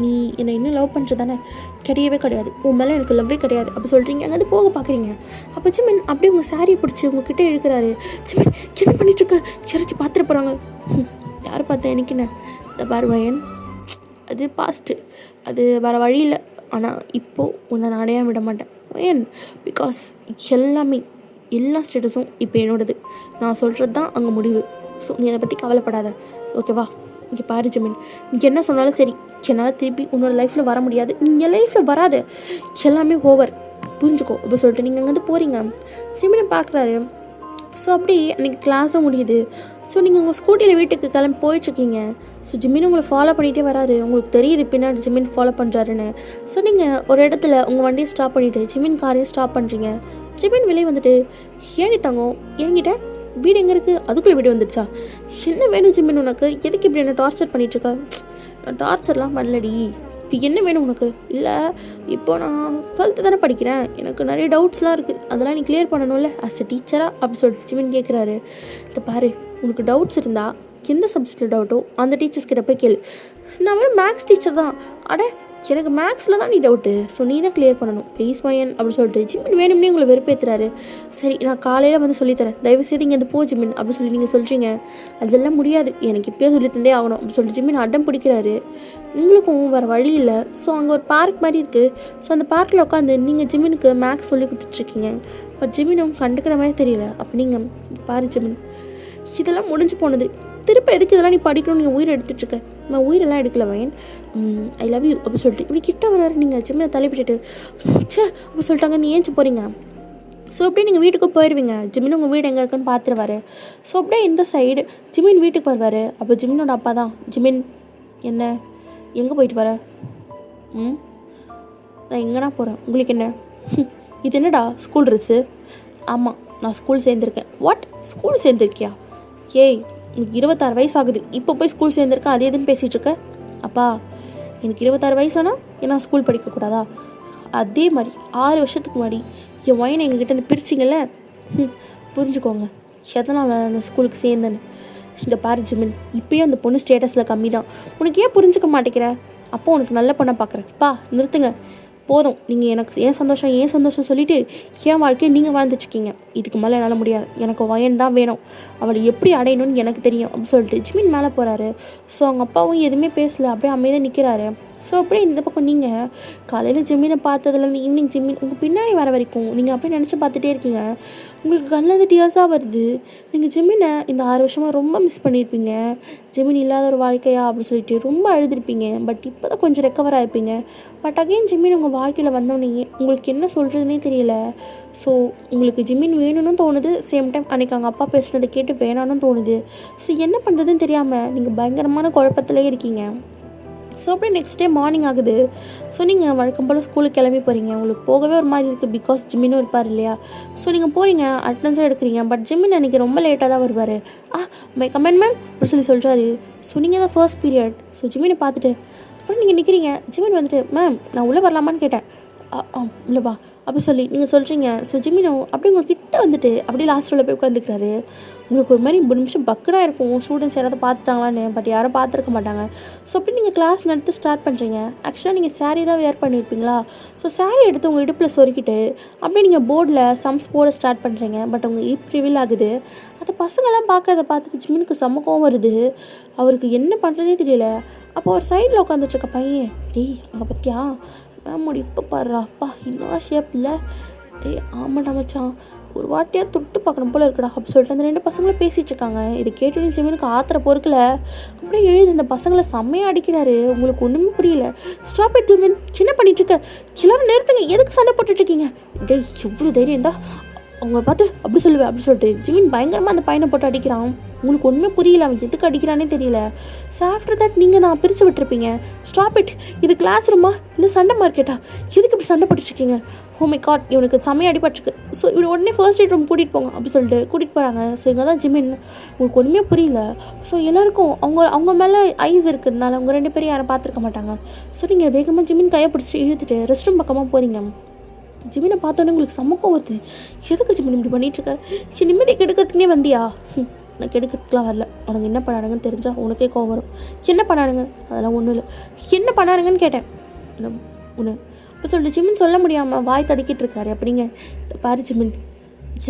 நீ என்னை இன்னும் லவ் பண்ணுறது தானே? கிடையவே கிடையாது, உன் மேலே எனக்கு லவ்வே கிடையாது அப்படி சொல்கிறீங்க. அங்கேருந்து போக பார்க்குறீங்க. அப்போ ஜிமின் அப்படியே உங்கள் சாரியை பிடிச்சி உங்ககிட்ட இழுக்கிறாரு. ஜிமின் என்ன பண்ணிட்டுருக்க? யாராச்சும் பார்த்துட்டு போகிறாங்க. யார் பார்த்தா எனக்கு என்ன? இந்த பாரு வயன், அது பாஸ்ட்டு, அது வேறு வழி இல்லை. ஆனால் இப்போது உன்னை நான் அடையாம விட மாட்டேன் வயன். பிகாஸ் எல்லா ஸ்டேட்டஸும் இப்போ என்னோடது. நான் சொல்கிறது தான் அங்கே முடிவு. ஸோ நீ அதை பற்றி கவலைப்படாத, ஓகேவா? இங்கே பாரு ஜிமின், நீ என்ன சொன்னாலும் சரி, என்னால் திருப்பி உன்னோட லைஃப்பில் வர முடியாது. நீங்கள் லைஃப்பில் வராது, எல்லாமே ஓவர், புரிஞ்சுக்கோ அப்படி சொல்லிட்டு நீங்கள் அங்கேருந்து போகிறீங்க. ஜிமினை பார்க்குறாரு. ஸோ அப்படி அன்றைக்கி கிளாஸும் முடியுது. ஸோ நீங்கள் உங்கள் ஸ்கூட்டியில் வீட்டுக்கு கிளம்பி போயிட்டுருக்கீங்க. ஸோ ஜிமின் உங்களை ஃபாலோ பண்ணிகிட்டே வராரு. உங்களுக்கு தெரியுது பின்னாடி ஜிமின் ஃபாலோ பண்ணுறாருன்னு. ஸோ நீங்கள் ஒரு இடத்துல உங்கள் வண்டியை ஸ்டாப் பண்ணிவிட்டு ஜிமின் காரையும் ஸ்டாப் பண்ணுறீங்க. ஜிமின் வெளியே வந்துட்டு, ஏனி தங்கம் என்கிட்ட வீடு எங்கே இருக்குது? அதுக்குள்ளே வீடு வந்துடுச்சா? என்ன வேணும் ஜிமின் உனக்கு? எதுக்கு இப்படி என்ன டார்ச்சர் பண்ணிகிட்ருக்க? நான் டார்ச்சர்லாம் பண்ணலடி. இப்போ என்ன வேணும் உனக்கு? இல்லை, இப்போ நான் 12th தானே படிக்கிறேன், எனக்கு நிறைய டவுட்ஸ்லாம் இருக்குது, அதெல்லாம் நீ கிளியர் பண்ணணும்ல ஆஸ் எ டீச்சராக அப்படி சொல்லிட்டு ஜிமின் கேட்குறாரு. இதை பாரு, உனக்கு டவுட்ஸ் இருந்தால் எந்த சப்ஜெக்டில் டவுட்டோ அந்த டீச்சர்ஸ் கிட்ட போய் கேளு. நான் வேறு மேக்ஸ் டீச்சர் தான். அட, எனக்கு மேக்ஸில் தான் நீ டவுட்டு, ஸோ நீ தான் கிளியர் பண்ணணும் ப்ளீஸ் வயன் அப்படி சொல்லிட்டு ஜிமின் வேணும்னே உங்களை வெறுப்பேற்றுறாரு. சரி, நான் காலையில் வந்து சொல்லித்தரேன், தயவுசெய்து இங்கே வந்து போ ஜிமின் அப்படி சொல்லி நீங்கள் சொல்கிறீங்க. அதெல்லாம் முடியாது, எனக்கு இப்போயே சொல்லி தந்தே ஆகணும் அப்படி சொல்லிட்டு ஜிமின் அடம் பிடிக்கிறாரு. உங்களுக்கும் வேறு வழி இல்லை. ஸோ அங்கே ஒரு பார்க் மாதிரி இருக்குது. ஸோ அந்த பார்க்கில் உட்காந்து நீங்கள் ஜிமினுக்கு மேக்ஸ் சொல்லி கொடுத்துட்ருக்கீங்க. பட் ஜிமினும் கண்டுக்கிற மாதிரி தெரியல. அப்போ நீங்கள் பாரு ஜிமின், இதெல்லாம் முடிஞ்சு போனது, திருப்ப எதுக்கு இதெல்லாம் நீ படிக்கணும்? நீங்கள் உயிரை எடுத்துகிட்ருக்க. நான் உயிரெல்லாம் எடுக்கல வயன், ஐ லவ் யூ அப்படி சொல்லிட்டு இப்படி கிட்ட வராரு. நீங்கள் ஜிம்மில் தலைப்பிட்டு அப்படி சொல்லிட்டாங்க. நீ ஏஞ்சி போகிறீங்க. ஸோ அப்படியே நீங்கள் வீட்டுக்கு போயிடுவீங்க. ஜிமின் உங்கள் வீடு எங்கே இருக்குன்னு பார்த்துருவாரு. ஸோ அப்படியே இந்த சைடு ஜிமின் வீட்டுக்கு வருவார். அப்போ ஜிமினோட அப்பா தான், ஜிமின் என்ன எங்கே போயிட்டு வர? நான் எங்கேனா போகிறேன், உங்களுக்கு என்ன? இது என்னடா ஸ்கூல் ட்ரெஸ்ஸு? ஆமாம், நான் ஸ்கூல் சேர்ந்துருக்கேன். வாட், ஸ்கூல் சேர்ந்துருக்கியா? ஏய், எனக்கு 26 வயசு ஆகுது, இப்போ போய் ஸ்கூல் சேர்ந்துருக்கேன், அதே எதுன்னு பேசிகிட்ருக்க? அப்பா, எனக்கு 26 வயசானா ஏன்னா ஸ்கூல் படிக்கக்கூடாதா? அதே மாதிரி 6 வருஷத்துக்கு முன்னாடி என் வயனை எங்ககிட்ட இருந்து பிரிச்சிங்கல்ல, புரிஞ்சுக்கோங்க எதனால் அந்த ஸ்கூலுக்கு சேர்ந்தேன்னு. இந்த பாரு ஜிமின், இப்போயும் அந்த பொண்ணு ஸ்டேட்டஸில் கம்மி தான். உனக்கு ஏன் புரிஞ்சுக்க மாட்டேங்கிற? அப்போ உனக்கு நல்ல பொண்ணை பார்க்குறேன். பா நிறுத்துங்க, போதும். நீங்கள் எனக்கு ஏன் சந்தோஷம் சொல்லிவிட்டு என் வாழ்க்கையை நீங்கள் வாழ்ந்துட்டுருக்கீங்க. இதுக்கு மேலே என்னால் முடியாது, எனக்கு வயன் தான் வேணும், அவளை எப்படி அடையணும்னு எனக்கு தெரியும் அப்படின்னு சொல்லிட்டு ஜிமின் மேலே போகிறாரு. ஸோ அவங்க அப்பாவும் எதுவுமே பேசலை, அப்படியே அமைதியாக நிற்கிறாரு. ஸோ அப்படியே இந்த பக்கம் நீங்கள் காலையில் ஜிம்மினை பார்த்ததுலேருந்து ஈவினிங் ஜிம்மின் உங்கள் பின்னாடி வர வரைக்கும் நீங்கள் அப்படியே நினச்சி பார்த்துட்டே இருக்கீங்க. உங்களுக்கு கண்ணில் டியர்ஸாக வருது. நீங்கள் ஜிம்மினை இந்த 6 வருஷமாக ரொம்ப மிஸ் பண்ணியிருப்பீங்க. ஜிம்மின் இல்லாத ஒரு வாழ்க்கையா அப்படின்னு சொல்லிட்டு ரொம்ப அழுதுருப்பீங்க. பட் இப்போ தான் கொஞ்சம் ரெக்கவராக இருப்பீங்க. பட் அகைன் ஜிம்மின் உங்கள் வாழ்க்கையில் வந்தோடனே உங்களுக்கு என்ன சொல்கிறதுனே தெரியல. ஸோ உங்களுக்கு ஜிம்மின் வேணும்னு தோணுது, சேம் டைம் அன்றைக்கி அவங்க அப்பா பேசுனதை கேட்டு வேணான்னு தோணுது. ஸோ என்ன பண்ணுறதுன்னு தெரியாமல் நீங்கள் பயங்கரமான குழப்பத்திலே இருக்கீங்க. ஸோ அப்படியே நெக்ஸ்ட் டே மார்னிங் ஆகுது. ஸோ நீங்கள் வழக்கம் போல் ஸ்கூலுக்கு கிளம்பி போகிறீங்க. உங்களுக்கு போகவே ஒரு மாதிரி இருக்குது, பிகாஸ் ஜிம்மினும் இருப்பார் இல்லையா. ஸோ நீங்கள் போகிறீங்க, அட்டெண்டன்ஸும் எடுக்கிறீங்க. பட் ஜிம்மின் அன்றைக்கி ரொம்ப லேட்டாக தான் வருவார். மை கமெண்ட் மேம் அப்படி சொல்கிறாரு. ஸோ நீங்கள் தான் ஃபர்ஸ்ட் பீரியட். ஸோ ஜிம்மினை பார்த்துட்டு அப்புறம் நீங்கள் நிற்கிறீங்க. ஜிம்மின் வந்துட்டு, மேம் நான் உள்ளே வரலாமான்னு கேட்டேன். உள்ளே வா அப்படி சொல்லி நீங்கள் சொல்கிறீங்க. ஸோ ஜிமினோ அப்படி உங்கள் கிட்ட வந்துட்டு அப்படியே லாஸ்ட் ரோவில் போய் உட்காந்துக்கிறாரு. உங்களுக்கு ஒரு மாதிரி 3 நிமிஷம் பக்குனா இருக்கும், ஸ்டூடெண்ட்ஸ் யாராவது பார்த்துட்டாங்களான்னு. பட் யாரும் பார்த்துருக்க மாட்டாங்க. ஸோ அப்படி நீங்கள் கிளாஸ் நடத்தி ஸ்டார்ட் பண்ணுறீங்க. ஆக்சுவலாக நீங்கள் சாரீ தான் வேர் பண்ணியிருப்பீங்களா? ஸோ சாரீ எடுத்து உங்கள் இடுப்பில் சொருக்கிட்டு அப்படியே நீங்கள் போர்டில் சம்ஸ் போர்டை ஸ்டார்ட் பண்ணுறீங்க. பட் உங்கள் ஈப் ரிவீல் ஆகுது. அந்த பசங்கள்லாம் பார்க்கறத பார்த்துட்டு ஜிமினுக்கு செம்ம வருது. அவருக்கு என்ன பண்ணுறதே தெரியல. அப்போ ஒரு சைடில் உட்காந்துட்ருக்க பையன், டேய் அங்கே பார்த்தியா மேமோட இப்போ பாடுறா, அப்பா இன்னும் ஷேப் இல்லை, டேய் ஆமாண்டா மச்சான் ஒரு வாட்டியாக தொட்டு பார்க்கணும் போல இருக்குடா அப்படி சொல்லிட்டு அந்த 2 பசங்களும் பேசிகிட்டு இருக்காங்க. இது கேட்டுட்டு ஜிமினுக்கு ஆத்திர பொறுக்கல. அப்படியே எழுதி இந்த பசங்களை செம்மையாக அடிக்கிறாரு. உங்களுக்கு ஒன்றுமே புரியல. ஸ்டாப் இட் ஜிமின், என்ன பண்ணிட்டுருக்க, எல்லாரும் நிறுத்துங்க, எதுக்கு சண்டை போட்டுட்ருக்கீங்க, டேய் எவ்வளோ தைரியம் தான் அவங்கள பார்த்து அப்படி சொல்லுவேன் அப்படி சொல்லிட்டு ஜிமின் பயங்கரமாக அந்த பையனை போட்டு அடிக்கிறான். உங்களுக்கு ஒன்றுமே புரியல, அவன் எதுக்கு அடிக்கிறானே தெரியல. ஸோ ஆஃப்டர் தட் நீங்கள் தான் பிரித்து விட்டுருப்பீங்க. ஸ்டாப் இட், இது கிளாஸ் ரூமா இல்லை சண்டை மார்க்கெட்டா, எதுக்கு இப்படி சண்டை போட்டுட்ருக்கீங்க, ஓ மை காட் இவனுக்கு செம்மையாக அடிபட்டுருக்கு, ஸோ இவனை உடனே ஃபர்ஸ்ட் எய்ட் ரூம் கூட்டிகிட்டு போங்க அப்படி சொல்லிட்டு கூட்டிகிட்டு போகிறாங்க. ஸோ இங்கே தான் ஜிமின். உங்களுக்கு ஒன்றுமே புரியல. ஸோ எல்லாருக்கும் அவங்க மேலே ஐஸ் இருக்கிறதுனால அவங்க 2 பேரும் யாரும் பார்த்துருக்க மாட்டாங்க. ஸோ நீங்கள் வேகமாக ஜிமின் கையை பிடிச்சி இழுத்துட்டு ரெஸ்ட் ரூம் பக்கமாக போகிறீங்க. ஜிமினை பார்த்தோன்னே உங்களுக்கு சமக்கம் வருது. எதுக்கு ஜிமின் இப்படி பண்ணிகிட்ருக்க, சரி நிம்மதி கெடுக்கிறதுக்குனே வந்தியா? நான் கெடுக்கிறதுக்குலாம் வரல. உனக்கு என்ன பண்ணானுங்கன்னு தெரிஞ்சால் உனக்கே கோவம் வரும். என்ன பண்ணானுங்க, அதெல்லாம் ஒன்றும் இல்லை, என்ன பண்ணானுங்கன்னு கேட்டேன் ஒன்று இப்போ சொல்லிட்டு ஜிமின் சொல்ல முடியாமல் வாய் தடுக்கிட்டு இருக்காரு. அப்படிங்க பாரு ஜிமின்,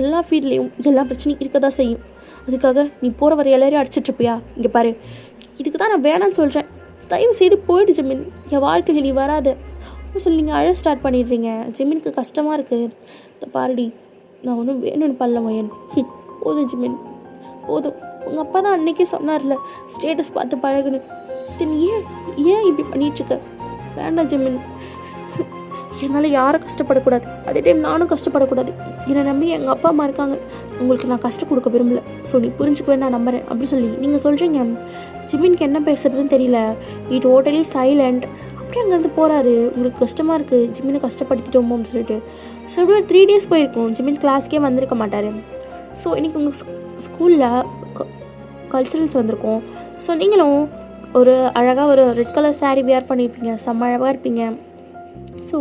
எல்லா ஃபீல்ட்லேயும் எல்லா பிரச்சனையும் இருக்க தான் செய்யும். அதுக்காக நீ போகிற வரை எல்லாரையும் அடிச்சிட்ருப்பியா? இங்கே பாரு, இதுக்கு தான் நான் வேணான்னு சொல்கிறேன், தயவு செய்து போயிடு ஜிமின், என் வாழ்க்கையில் நீ வராது சொல்லி நீங்கள் அழ ஸ்டார்ட் பண்ணிடுறீங்க. ஜிமினுக்கு கஷ்டமாக இருக்குது. பாருடி நான் ஒன்றும் வேணும்னு பண்ணல மயன், போதும் ஜிமின் போதும். உங்கள் அப்பா தான் அன்றைக்கே சொன்னார்ல ஸ்டேட்டஸ் பார்த்து பழகுன்னு, நீ ஏன் இப்படி பண்ணிகிட்ருக்க? வேண்டாம் ஜிமின், என்னால் யாரும் கஷ்டப்படக்கூடாது, அதே டைம் நானும் கஷ்டப்படக்கூடாது. என்னை நம்பி எங்கள் அப்பா அம்மா இருக்காங்க, உங்களுக்கு நான் கஷ்டம் கொடுக்க விரும்பல, ஸோ நீ புரிஞ்சுக்குவேன் நான் நம்புகிறேன் அப்படி சொல்லி நீங்கள் சொல்கிறீங்க. ஜிமினுக்கு என்ன பேசுறதுன்னு தெரியல. It totally silent. அப்படியே அங்கேருந்து போகிறாரு. உங்களுக்கு கஷ்டமாக இருக்குது, ஜிமினை கஷ்டப்படுத்திட்டோமோ அப்படின்னு சொல்லிட்டு. ஸோ இப்படி 3 days போயிருக்கும், ஜிமின் கிளாஸ்க்கே வந்திருக்க மாட்டார். ஸோ இன்றைக்கி உங்கள் ஸ்கூலில் கல்ச்சுரல்ஸ் வந்திருக்கும். ஸோ நீங்களும் ஒரு அழகாக ஒரு ரெட் கலர் சாரீ வேர் பண்ணியிருப்பீங்க, செம்ம அழகாக இருப்பீங்க. ஸோ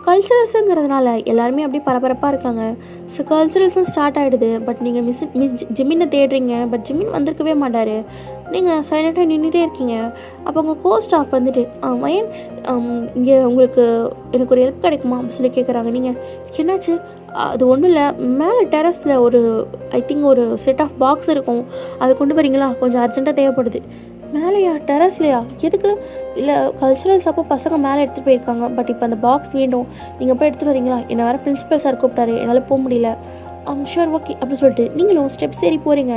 கல்ச்சுரல்ஸுங்கிறதுனால எல்லாருமே அப்படியே பரபரப்பாக இருக்காங்க. ஸோ கல்ச்சுரல்ஸும் ஸ்டார்ட் ஆகிடுது. பட் நீங்கள் ஜிமினை தேடுறீங்க, பட் ஜிமின் வந்திருக்கவே மாட்டார். நீங்கள் சைலண்ட்டாக நின்றுட்டே இருக்கீங்க. அப்போ உங்கள் கோ ஸ்டாஃப் வந்துட்டு மயன் இங்கே உங்களுக்கு எனக்கு ஒரு ஹெல்ப் கிடைக்குமா அப்படின்னு சொல்லி கேட்குறாங்க. நீங்கள் என்னாச்சு? அது ஒன்றும் இல்லை, மேலே டெரஸில் ஒரு ஐ திங்க் ஒரு செட் ஆஃப் பாக்ஸ் இருக்கும், அதை கொண்டு வரீங்களா, கொஞ்சம் அர்ஜென்ட்டாக தேவைப்படுது. மேலேயா, டெரஸ்லையா, எதுக்கு? இல்லை கல்ச்சுரல்ஸ் அப்போ பசங்க மேலே எடுத்துகிட்டு போயிருக்காங்க, பட் இப்போ அந்த பாக்ஸ் வேண்டும், நீங்கள் போய் எடுத்துகிட்டு வரீங்களா? என்னை வேறு பிரின்சிபல் சார் கூப்பிட்டாரு, என்னால் போக முடியல. ஷூர் ஓகே அப்படின்னு சொல்லிட்டு நீங்களும் ஸ்டெப்ஸ் ஏறி போகிறீங்க.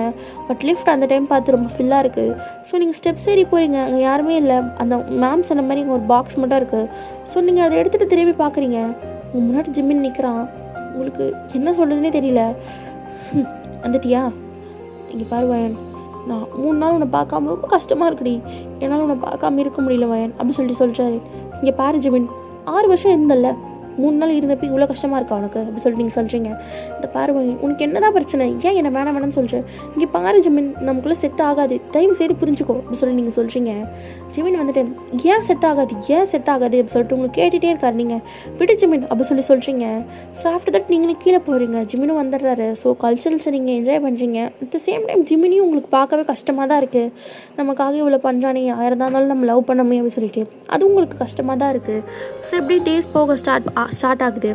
பட் லிஃப்ட் அந்த டைம் பார்த்து ரொம்ப ஃபில்லாக இருக்குது. ஸோ நீங்கள் ஸ்டெப்ஸ் ஏறி போகிறீங்க, அங்கே யாருமே இல்லை. அந்த மேம் சொன்ன மாதிரி இங்கே ஒரு பாக்ஸ் மட்டும் இருக்குது. ஸோ நீங்கள் அதை எடுத்துகிட்டு திரும்பி பார்க்குறீங்க. உங்கள் முன்னாடி ஜிமின் நிற்கிறான். உங்களுக்கு என்ன சொல்கிறதுனே தெரியல. வந்துட்டியா? இங்கே பாரு வயன், நான் 3 நாள் உன்னை பார்க்காம ரொம்ப கஷ்டமாக இருக்குடி, என்னால் உன்னை பார்க்காம இருக்க முடியல வயன் அப்படின்னு சொல்கிறாரு. இங்கே பாரு ஜிமின், 6 வருஷம் இருந்தல்ல, 3 நாள் இருந்தப்போ இவ்வளோ கஷ்டமாக இருக்கா உனக்கு அப்படி சொல்லிட்டு நீங்கள் சொல்கிறீங்க. இந்த பாரு உனக்கு என்ன தான் பிரச்சனை, ஏன் என்னை வேணாம்னு சொல்கிறேன்? இங்கே பாரு ஜிமின், நமக்குள்ளே செட் ஆகாது, தயவு செய்து புரிஞ்சுக்கோ அப்படி சொல்லி நீங்கள் சொல்கிறீங்க. ஜிமின் வந்துட்டு ஏன் செட் ஆகாது அப்படி சொல்லிட்டு உங்களுக்கு கேட்டுகிட்டே இருக்காரு. நீங்கள் விடு ஜிமின் அப்படி சொல்கிறீங்க. ஸோ ஆஃப்டர் தட் நீங்கள் கீழே போகிறீங்க. ஜிமினும் வந்துடுறாரு. ஸோ கல்ச்சுரல்ஸை நீங்கள் என்ஜாய் பண்ணுறீங்க. அட் த சேம் டைம் ஜிமினியும் உங்களுக்கு பார்க்கவே கஷ்டமாக தான் இருக்குது. நமக்காக இவ்வளோ பண்ணுறானே, யாராக இருந்தாலும் நம்ம லவ் பண்ணமே அப்படின்னு சொல்லிட்டு அது உங்களுக்கு கஷ்டமாக தான் இருக்குது. ஸோ எப்படி டேஸ் போக ஸ்டார்ட் ஆகுது.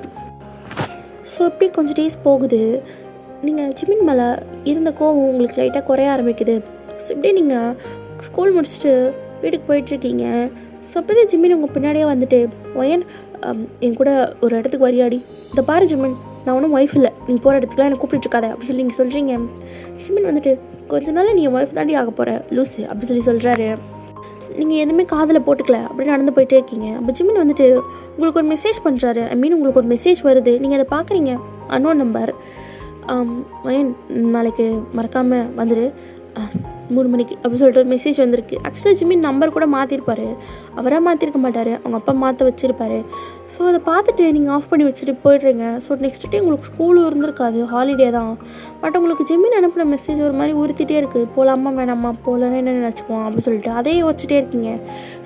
ஸோ இப்படி கொஞ்சம் டேஸ் போகுது. நீங்கள் ஜிமின் மேலே இருந்த கோவம் உங்களுக்கு லைட்டாக குறைய ஆரம்பிக்குது. ஸோ இப்படி நீங்கள் ஸ்கூல் முடிச்சுட்டு வீட்டுக்கு போயிட்டுருக்கீங்க. ஸோ அப்போதே ஜிமின் உங்கள் பின்னாடியே வந்துட்டு ஒயன் என் கூட ஒரு இடத்துக்கு வரியாடி, இந்த பாரு ஜிமின், நான் ஒன்றும் ஒய்ஃப் இல்லை, நீ போகிற இடத்துக்குலாம் என்னை கூப்பிட்டுருக்காத அப்படி சொல்லி நீங்கள் சொல்கிறீங்க. ஜிமின் வந்துட்டு கொஞ்ச நாள் நீ ஒய்ஃப் தாண்டி ஆக போகிற லூஸு அப்படி சொல்கிறாரு. நீங்கள் எதுவுமே காதில் போட்டுக்கல அப்படி நடந்து போயிட்டே இருக்கீங்க. அப்போ ஜிமின் வந்துட்டு உங்களுக்கு ஒரு மெசேஜ் பண்ணுறாரு. உங்களுக்கு ஒரு மெசேஜ் வருது, நீங்கள் அதை பார்க்குறீங்க. Unknown number. நாளைக்கு மறக்காமல் வந்துடு, 3 மணிக்கு அப்படி சொல்லிட்டு ஒரு மெசேஜ் வந்திருக்கு. ஆக்சுவலாக ஜிமின் நம்பர் கூட மாற்றிருப்பார், அவராக மாற்றிருக்க மாட்டார், அவங்க அப்பா மாற்ற வச்சுருப்பாரு. ஸோ அதை பார்த்துட்டு நீங்கள் ஆஃப் பண்ணி வச்சுட்டு போய்ட்றீங்க. ஸோ நெக்ஸ்ட் டே உங்களுக்கு ஸ்கூலும் இருந்திருக்காது, ஹாலிடே தான். பட் உங்களுக்கு ஜிமின் அனுப்பின மெசேஜ் ஒரு மாதிரி உறுத்திட்டே இருக்குது. போகலாமா வேணாமா, போகலன்னா என்ன நினச்சிக்குவோம் அப்படின்னு சொல்லிட்டு அதே யோசிச்சுட்டே இருக்கீங்க.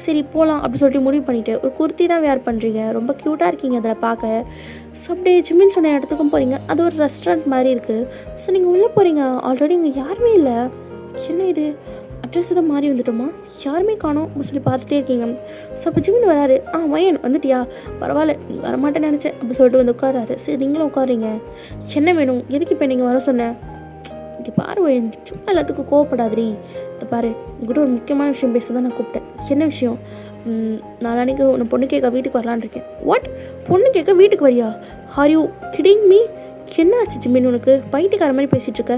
சரி போகலாம் அப்படின்னு சொல்லிட்டு முடிவு பண்ணிவிட்டு ஒரு குர்த்தி தான் வேர் பண்ணுறீங்க, ரொம்ப க்யூட்டாக இருக்கீங்க அதில் பார்க்க. ஸோ அப்படியே ஜிமின் சொன்ன இடத்துக்கும் போகிறீங்க. அது ஒரு ரெஸ்டாரண்ட் மாதிரி இருக்குது. ஸோ நீங்கள் உள்ளே போகிறீங்க, ஆல்ரெடி இங்கே யாருமே இல்லை. என்ன இது, அட்ரஸ் தான் மாறி வந்துட்டோமா, யாருமே காணோம் அப்படின்னு சொல்லி பார்த்துட்டே இருக்கீங்க. ஸோ அப்போ ஜிமின் வராரு. வயன் வந்துட்டியா, பரவாயில்ல நீ வரமாட்டேன்னு நினச்சேன் அப்படி சொல்லிட்டு வந்து உட்காராரு. சரி நீங்களும் உட்காருங்க, என்ன வேணும், எதுக்கு இப்போ நீங்கள் வர சொன்னேன்? இங்கே பாரு வயன், சும்மா எல்லாத்துக்கும் கோவப்படாதீ. இதை பாரு, உங்கள்கிட்ட ஒரு முக்கியமான விஷயம் பேச தான் நான் கூப்பிட்டேன். என்ன விஷயம்? நாளைக்கு உன்னை பொண்ணு கேட்க வீட்டுக்கு வரலான்னு இருக்கேன். வாட், பொண்ணு கேட்க வீட்டுக்கு வரியா? Are you kidding me? என்ன ஆச்சு ஜிமின், உனக்கு பைத்தியக்கார மாதிரி பேசிகிட்ருக்க?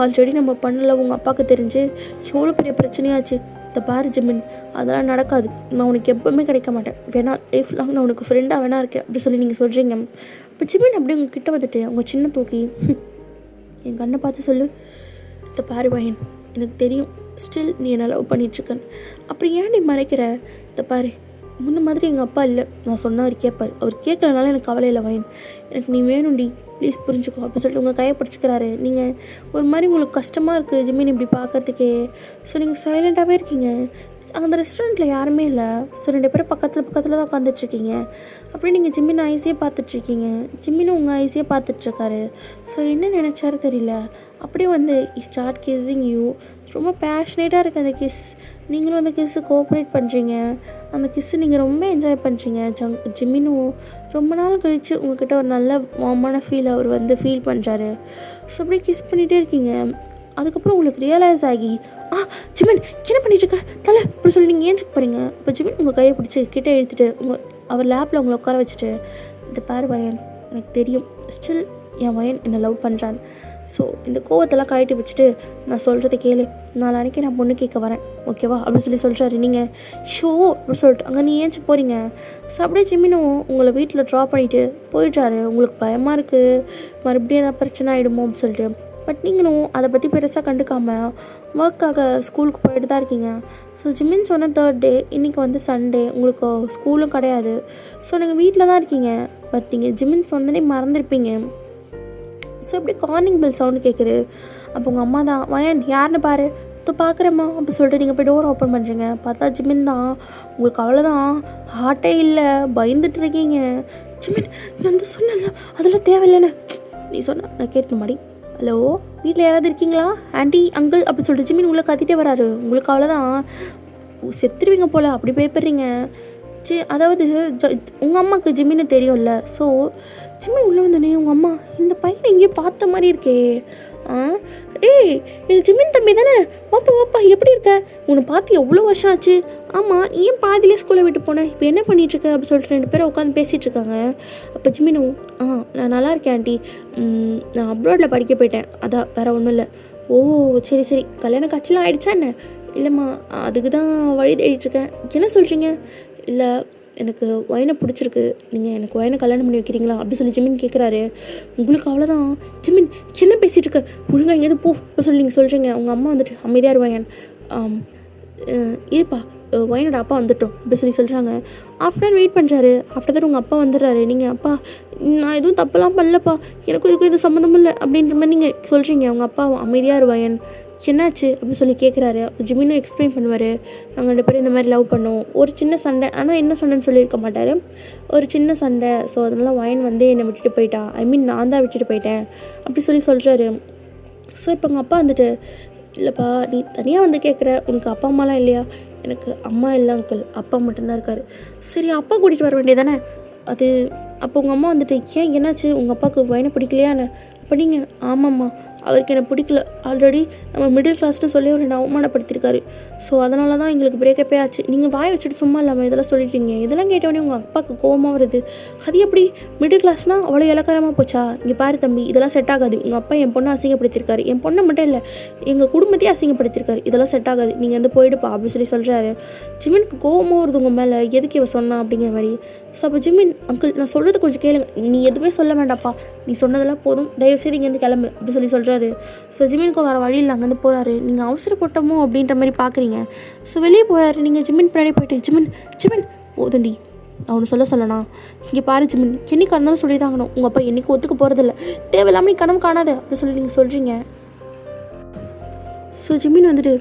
ஆல்ரெடி நம்ம பண்ணல, உங்கள் அப்பாவுக்கு தெரிஞ்சு எவ்வளோ பெரிய பிரச்சனையாச்சு. இதை பாரு ஜிமின், அதெல்லாம் நடக்காது, நான் உனக்கு எப்போவுமே கிடைக்க மாட்டேன், வேணா லைஃப் லாங் நான் உனக்கு ஃப்ரெண்டாக வேணா இருக்கேன் அப்படி சொல்லி நீங்கள் சொல்கிறீங்க. இப்போ ஜிமின் அப்படியே உங்கள் கிட்டே வந்துட்டு அவங்க சின்ன தூக்கி என் கண்ணை பார்த்து சொல்லு. இதை பாரு வயன், எனக்கு தெரியும் ஸ்டில் நீ என்ன லவ் பண்ணிகிட்ருக்கேன், அப்புறம் ஏன் நீ மறைக்கிற? இதை பாரு, முன்ன மாதிரி எங்கள் அப்பா இல்லை, நான் சொன்ன அவர் கேட்பார், அவர் கேட்குறதுனால எனக்கு கவலை இல்லை வயன், எனக்கு நீ வேணும்டி, ப்ளீஸ் புரிஞ்சுக்கோ அப்படின்னு சொல்லிட்டு உங்கள் கையை பிடிச்சிக்கிறாரு. நீங்கள் ஒரு மாதிரி உங்களுக்கு கஷ்டமாக இருக்குது ஜிமின் இப்படி பார்க்கறதுக்கே. ஸோ நீங்கள் சைலண்ட்டாகவே இருக்கீங்க. அந்த ரெஸ்டாரண்ட்டில் யாருமே இல்லை. ஸோ 2 பேரும் பக்கத்தில் தான் உட்காந்துட்ருக்கீங்க. அப்படியே நீங்கள் ஜிமின் ஐஸே பார்த்துட்ருக்கீங்க, ஜிம்மினும் உங்கள் ஐஸே பார்த்துட்ருக்காரு. ஸோ என்ன நினச்சாரு தெரியல, அப்படியே வந்து ஸ்டார்ட் கிஸ்ஸிங் யூ. ரொம்ப பேஷனேட்டாக இருக்குது அந்த கிஸ். நீங்களும் அந்த கிஸ்ஸு கோஆப்ரேட் பண்ணுறீங்க, அந்த கிஸ்ஸு நீங்கள் ரொம்ப என்ஜாய் பண்ணுறீங்க. ஜிம்மினும் ரொம்ப நாள் கழித்து உங்கள்கிட்ட ஒரு நல்ல வார்மான ஃபீல் அவர் வந்து ஃபீல் பண்ணுறாரு. ஸோ அப்படியே கிஸ் பண்ணிகிட்டே இருக்கீங்க. அதுக்கப்புறம் உங்களுக்கு ரியலைஸ் ஆகி ஜிமின் என்ன பண்ணிட்டுருக்க தலை அப்படி சொல்லி நீங்கள் ஏஞ்சிக்க போகிறீங்க. இப்போ ஜிமின் உங்கள் கையை பிடிச்சி கிட்டே எடுத்துகிட்டு அவர் லேப்பில் உங்களை உட்கார வச்சுட்டு, இந்த பாரு வயன், எனக்கு தெரியும் ஸ்டில் என் வயன் என்னை லவ் பண்ணுறான். ஸோ இந்த கோவத்தெல்லாம் கழட்டி வச்சுட்டு நான் சொல்கிறத கேளு, நாளைக்கு நான் பொண்ணு கேட்க வரேன் ஓகேவா அப்படின்னு சொல்லி சொல்கிறாரு. நீங்கள் ஷோ அப்படின்னு சொல்லிட்டு அங்கே நீ ஏஞ்சி போகிறீங்க. ஸோ அப்படியே ஜிமினும் உங்களை வீட்டில் ட்ராப் பண்ணிவிட்டு போயிட்டாரு. உங்களுக்கு பயமாக இருக்குது மறுபடியும் ஏதாவது பிரச்சனை ஆகிடுமோ அப்படின்னு சொல்லிட்டு. பட் நீங்களும் அதை பற்றி பெருசாக கண்டுக்காமல் ஒர்க்காக ஸ்கூலுக்கு போயிட்டு தான் இருக்கீங்க. ஸோ ஜிமின் சொன்ன 3rd டே, இன்றைக்கி வந்து சண்டே, உங்களுக்கு ஸ்கூலும் கிடையாது. ஸோ நீங்கள் வீட்டில் தான் இருக்கீங்க. பட் நீங்கள் ஜிமின் சொன்னதே மறந்துருப்பீங்க. ஸோ அப்படி கார்னிங் பெல் சவுண்டு கேட்குது. அப்போ உங்கள் அம்மா தான், வயன் யாருன்னு பாரு, இப்போ பார்க்குறேம்மா அப்படி சொல்லிட்டு நீங்கள் போய் டோர் ஓப்பன் பண்ணுறீங்க. பார்த்தா ஜிமின் தான். உங்களுக்கு அவ்வளோதான், ஹார்ட்டே இல்லை, பயந்துட்டு இருக்கீங்க. ஜிமின் நான் வந்து சொன்னல அதெல்லாம் தேவையில்லைன்னு நீ சொன்ன நான் கேட்கணும் மாடி. ஹலோ, வீட்டில் யாராவது இருக்கீங்களா, ஆண்டி அங்கிள் அப்படி சொல்லிட்டு ஜிமின் உள்ளே கத்திட்டே வராரு. உங்களுக்கு அவ்வளோதான், செத்துருவீங்க போல் அப்படி பயப்படுறீங்க. அதாவது உங்கள் அம்மாவுக்கு ஜிமின்னு தெரியும்ல. ஸோ ஜிமின் உள்ளே வந்தோடனே உங்கள் அம்மா, இந்த பையனை எங்கேயோ பார்த்த மாதிரி இருக்கே, ஏய் இது ஜிமின் தம்பி தானே, வாப்பா எப்படி இருக்க, உன்னை பார்த்து எவ்வளோ வருஷம் ஆச்சு, ஆமாம் நீ ஏன் பாதியிலே ஸ்கூலை விட்டு போனேன், இப்போ என்ன பண்ணிகிட்ருக்க அப்படின்னு சொல்லிட்டு 2 பேரும் உட்காந்து பேசிகிட்ருக்காங்க. அப்போ ஜிமினும் நான் நல்லா இருக்கேன் ஆண்டி, நான் அப்ராடில் படிக்க போயிட்டேன், அதான் வேறு ஒன்றும் இல்லை. ஓ சரி கல்யாணம் காட்சிலாம் ஆகிடுச்சா என்ன? இல்லைம்மா அதுக்கு தான் வழி தேடிட்டுருக்கேன். என்ன சொல்கிறீங்க? இல்லை எனக்கு வயனை பிடிச்சிருக்கு, நீங்கள் எனக்கு வயனை கல்யாணம் பண்ணி வைக்கிறீங்களா அப்படி சொல்லி ஜிமின் கேட்குறாரு. உங்களுக்கு அவ்வளோதான், ஜிமின் என்ன பேசிகிட்டு இருக்க, ஒழுங்காக எங்கேயாவது போ அப்படி சொல்லி நீங்கள் சொல்கிறீங்க. உங்கள் அம்மா வந்துட்டு அமைதியார் வயன், இருப்பா வயனோட அப்பா வந்துட்டோம் அப்படி சொல்லி சொல்கிறாங்க. ஆஃப்டர் வெயிட் பண்ணுறாரு. ஆஃப்டர் தான் உங்கள் அப்பா வந்துடுறாரு. நீங்கள் அப்பா நான் எதுவும் தப்பெல்லாம் பண்ணலப்பா, எனக்கும் இதுக்கும் இது சம்மந்தம் இல்லை அப்படின்ற மாதிரி நீங்கள் சொல்கிறீங்க. உங்கள் அப்பா அமைதியார் வயன், என்னாச்சு அப்படின்னு சொல்லி கேட்குறாரு. அப்போ ஜிமினும் எக்ஸ்பிளைன் பண்ணுவார். நாங்கள் 2 பேரும் இந்த மாதிரி லவ் பண்ணோம், ஒரு சின்ன சண்டை, ஆனால் என்ன சண்டைன்னு சொல்லியிருக்க மாட்டார், ஒரு சின்ன சண்டை. ஸோ அதனால வயன் வந்து என்னை விட்டுட்டு போயிட்டா, நான் தான் விட்டுட்டு போயிட்டேன் அப்படி சொல்லி சொல்கிறாரு. ஸோ இப்போ உங்கள் அப்பா வந்துட்டு, இல்லைப்பா நீ தனியாக வந்து கேட்குற, உனக்கு அப்பா அம்மாலாம் இல்லையா? எனக்கு அம்மா இல்லை அங்கிள், அப்பா மட்டும்தான் இருக்கார். சரி அப்பா கூட்டிகிட்டு வர வேண்டியதானே? அது அப்போ உங்கள் அம்மா வந்துட்டு, ஏன் என்னாச்சு, உங்கள் அப்பாவுக்கு வயனை பிடிக்கலையான்னு? அப்போ நீங்கள் ஆமாம்மா அவருக்கு எனக்கு பிடிக்கல, ஆல்ரெடி நம்ம மிடில் கிளாஸ்னு சொல்லி அவர் என்னை அவமானப்படுத்தியிருக்காரு. ஸோ அதனால தான் எங்களுக்கு பிரேக்கப்பே ஆச்சு. நீங்கள் வாயை வச்சுட்டு சும்மா இல்லாமல் இதெல்லாம் சொல்லிட்டீங்க. இதெல்லாம் கேட்டவொடனே உங்கள் அப்பாவுக்கு கோவமாக வருது. அது எப்படி மிடில் கிளாஸ்னால் அவ்வளோ இலக்காரமாக போச்சா? இங்கே பாரு தம்பி, இதெல்லாம் செட் ஆகாது. உங்கள் அப்பா என் பொண்ணை அசிங்கப்படுத்தியிருக்காரு, என் பொண்ணை மட்டும் இல்லை எங்கள் குடும்பத்தையே அசிங்கப்படுத்தியிருக்காரு, இதெல்லாம் செட் ஆகாது, நீங்கள் வந்து போயிடுப்பா அப்படின்னு சொல்லி சொல்கிறாரு. ஜிமினுக்கு கோவமாக வருது உங்கள் மேலே, எதுக்கு இவ சொன்னா அப்படிங்கிற மாதிரி. ஸோ அப்போ ஜிமின், அங்கிள் நான் சொல்கிறது கொஞ்சம் கேளுங்க, நீ எதுவுமே சொல்ல வேண்டாப்பா, நீ சொன்னதெல்லாம் போதும், தயவுசெய்து இங்கேருந்து கிளம்பு அப்படி சொல்கிறாரு. ஸோ ஜிமினுக்கு வேறு வழியில் அங்கேருந்து போகிறாரு. நீங்கள் அவசரப்பட்டமோ அப்படின்ற மாதிரி பார்க்குறீங்க. ஸோ வெளியே போயார். நீங்கள் ஜிமின் பின்னாடி போயிட்டு ஜிமின் ஜிமின் போதுண்டி அவனு சொல்லணா, இங்கே பாரு ஜிமின், என்னைக்கு இருந்தாலும் சொல்லி தாங்கணும், உங்கள் அப்பா என்றைக்கு ஒத்துக்க போகிறதில்ல, தேவையில்லாமல் நீ கனவு காணாது அப்படி சொல்லி நீங்கள் சொல்கிறீங்க. ஸோ ஜிமின் வந்துட்டு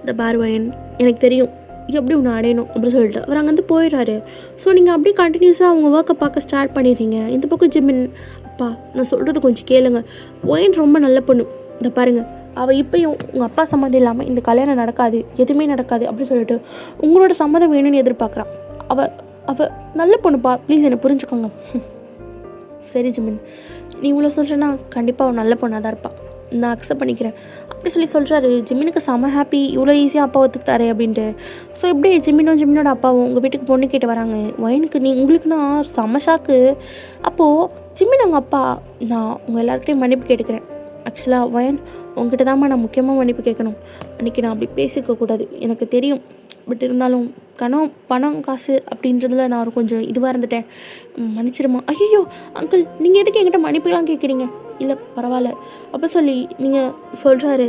இந்த பார் வயன், எனக்கு தெரியும் எப்படி ஒன்று அடையணும் அப்படின்னு சொல்லிட்டு அவர் அங்கேருந்து போயிடுறாரு. ஸோ நீங்கள் அப்படியே கண்டினியூஸாக அவங்க ஒர்க்கை பார்க்க ஸ்டார்ட் பண்ணிடுறீங்க. இந்த பக்கம் ஜிமின், அப்பா நான் சொல்கிறது கொஞ்சம் கேளுங்க, ஒயின் ரொம்ப நல்ல பொண்ணு, இந்த பாருங்கள் அவள் இப்போயும் உங்கள் அப்பா சம்மதம் இல்லாமல் இந்த கல்யாணம் நடக்காது, எதுவுமே நடக்காது அப்படின்னு சொல்லிட்டு உங்களோட சம்மதம் வேணும்னு எதிர்பார்க்குறான். அவள் நல்ல பொண்ணுப்பா, ப்ளீஸ் என்னை புரிஞ்சுக்கோங்க. சரி ஜிமின், நீ இவ்வளோ சொல்கிறேன்னா கண்டிப்பாக அவன் நல்ல பொண்ணாக தான் இருப்பாள், நான் அக்செப்ட் பண்ணிக்கிறேன் அப்படி சொல்கிறாரு. ஜிமினுக்கு செம ஹாப்பி, இவ்வளோ ஈஸியாக அப்பா ஒத்துக்கிட்டாரு அப்படின்ட்டு. ஸோ இப்படி ஜிமினோட அப்பாவும் உங்கள் வீட்டுக்கு பொண்ணு கேட்டு வராங்க. வயனுக்கு உங்களுக்குன்னா செம ஷாக்கு. அப்போது ஜிமின் அவங்க அப்பா, நான் உங்கள் எல்லாருக்கிட்டையும் மன்னிப்பு கேட்டுக்கிறேன், ஆக்சுவலாக வயன் உங்ககிட்ட தான்மா நான் முக்கியமாக மன்னிப்பு கேட்கணும், அன்றைக்கி நான் அப்படி பேசிக்கக்கூடாது எனக்கு தெரியும், பட் இருந்தாலும் பணம் காசு அப்படின்றதுல நான் கொஞ்சம் இதுவாக இருந்துட்டேன், மன்னிச்சிருமா. ஐயோ அங்கிள், நீங்கள் எதுக்கு என்கிட்ட மன்னிப்புலாம் கேட்குறீங்க? இல்லை பரவாயில்ல அப்போ சொல்லி நீங்கள் சொல்கிறாரு.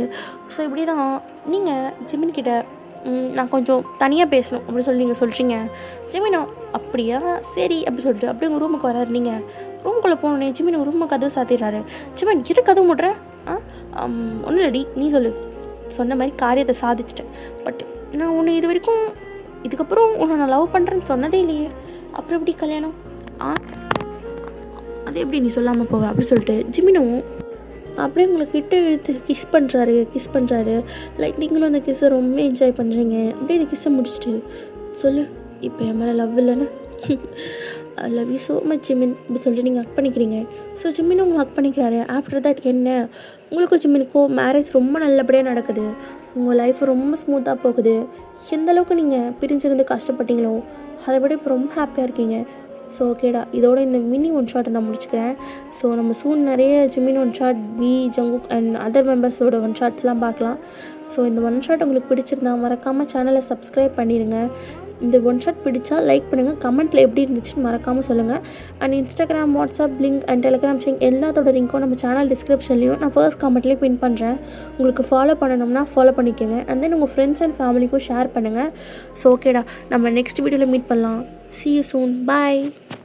ஸோ இப்படி தான் நீங்கள் ஜிமின்கிட்ட நான் கொஞ்சம் தனியாக பேசணும் அப்படின்னு சொல்லி நீங்கள் சொல்கிறீங்க. ஜிமினோ அப்படியா சரி அப்படி சொல்லிட்டு அப்படியே உங்கள் ரூமுக்கு வராரு. நீங்கள் ரூமுக்குள்ளே போனோடனே ஜிமின் ரூமை கதவு சாத்திடுறாரு. ஜிமின் எது கதவு முடுற? ஒன்றும் இல்லடி, நீ சொல்லு. சொன்ன மாதிரி காரியத்தை சாதிச்சிட்டேன், பட் நான் உன்னை இதுக்கப்புறம் உன்னை நான் லவ் பண்ணுறேன்னு சொன்னதே இல்லையே, அப்புறம் எப்படி கல்யாணம்? அது எப்படி நீ சொல்லாமல் போவ அப்படி சொல்லிட்டு ஜிமினும் அப்படியே உங்களை கிட்ட இழுத்து கிஸ் பண்ணுறாரு. லைக் நீங்களும் அந்த கிஸ்ஸை ரொம்ப என்ஜாய் பண்ணுறீங்க. அப்படியே இந்த கிஸ்ஸை முடிச்சுட்டு சொல்லு, இப்போ என் மேலே லவ் இல்லைன்னு, I love you so much Jimin அப்படி சொல்லிட்டு நீங்கள் ஹக் பண்ணிக்கிறீங்க. ஸோ ஜிமினும் உங்களை ஹக் பண்ணிக்கிறாரு. ஆஃப்டர் தட் என்ன, உங்களுக்கும் ஜிமினுக்கும் மேரேஜ் ரொம்ப நல்லபடியாக நடக்குது, உங்கள் லைஃப் ரொம்ப ஸ்மூத்தாக போகுது. எந்த அளவுக்கு நீங்கள் பிரிஞ்சிருந்து கஷ்டப்பட்டீங்களோ அதை விட இப்போ ரொம்ப ஹாப்பியாக இருக்கீங்க. ஸோ ஓகேடா, இதோட இந்த மினி ஒன் ஷாட்டை நான் முடிச்சுக்கிறேன். ஸோ நம்ம சூன் நிறைய Jimin one shot, Jungkook and other மெம்பர்ஸோட ஒன் ஷாட்ஸ்லாம் பார்க்கலாம். ஸோ இந்த ஒன் ஷாட் உங்களுக்கு பிடிச்சிருந்தா மறக்காமல் சேனலை சப்ஸ்கிரைப் பண்ணிடுங்க. இந்த ஒன் ஷாட் பிடிச்சா லைக் பண்ணுங்கள், கமெண்ட்டில் எப்படி இருந்துச்சுன்னு மறக்காமல் சொல்லுங்கள். And Instagram, WhatsApp link and Telegram link எல்லாத்தோட லிங்க்கும் நம்ம சேனல் டிஸ்கிரிப்ஷன்லையும் நான் ஃபர்ஸ்ட் கமெண்ட்லேயும் பின் பண்ணுறேன். உங்களுக்கு ஃபாலோ பண்ணணும்னா ஃபாலோ பண்ணிக்கோங்க. அண்ட் தென் உங்கள் ஃப்ரெண்ட்ஸ் அண்ட் ஃபேமிலிக்கும் ஷேர் பண்ணுங்கள். ஸோ ஓகேடா, நம்ம நெக்ஸ்ட் வீடியோவில் மீட் பண்ணலாம். See you soon. Bye.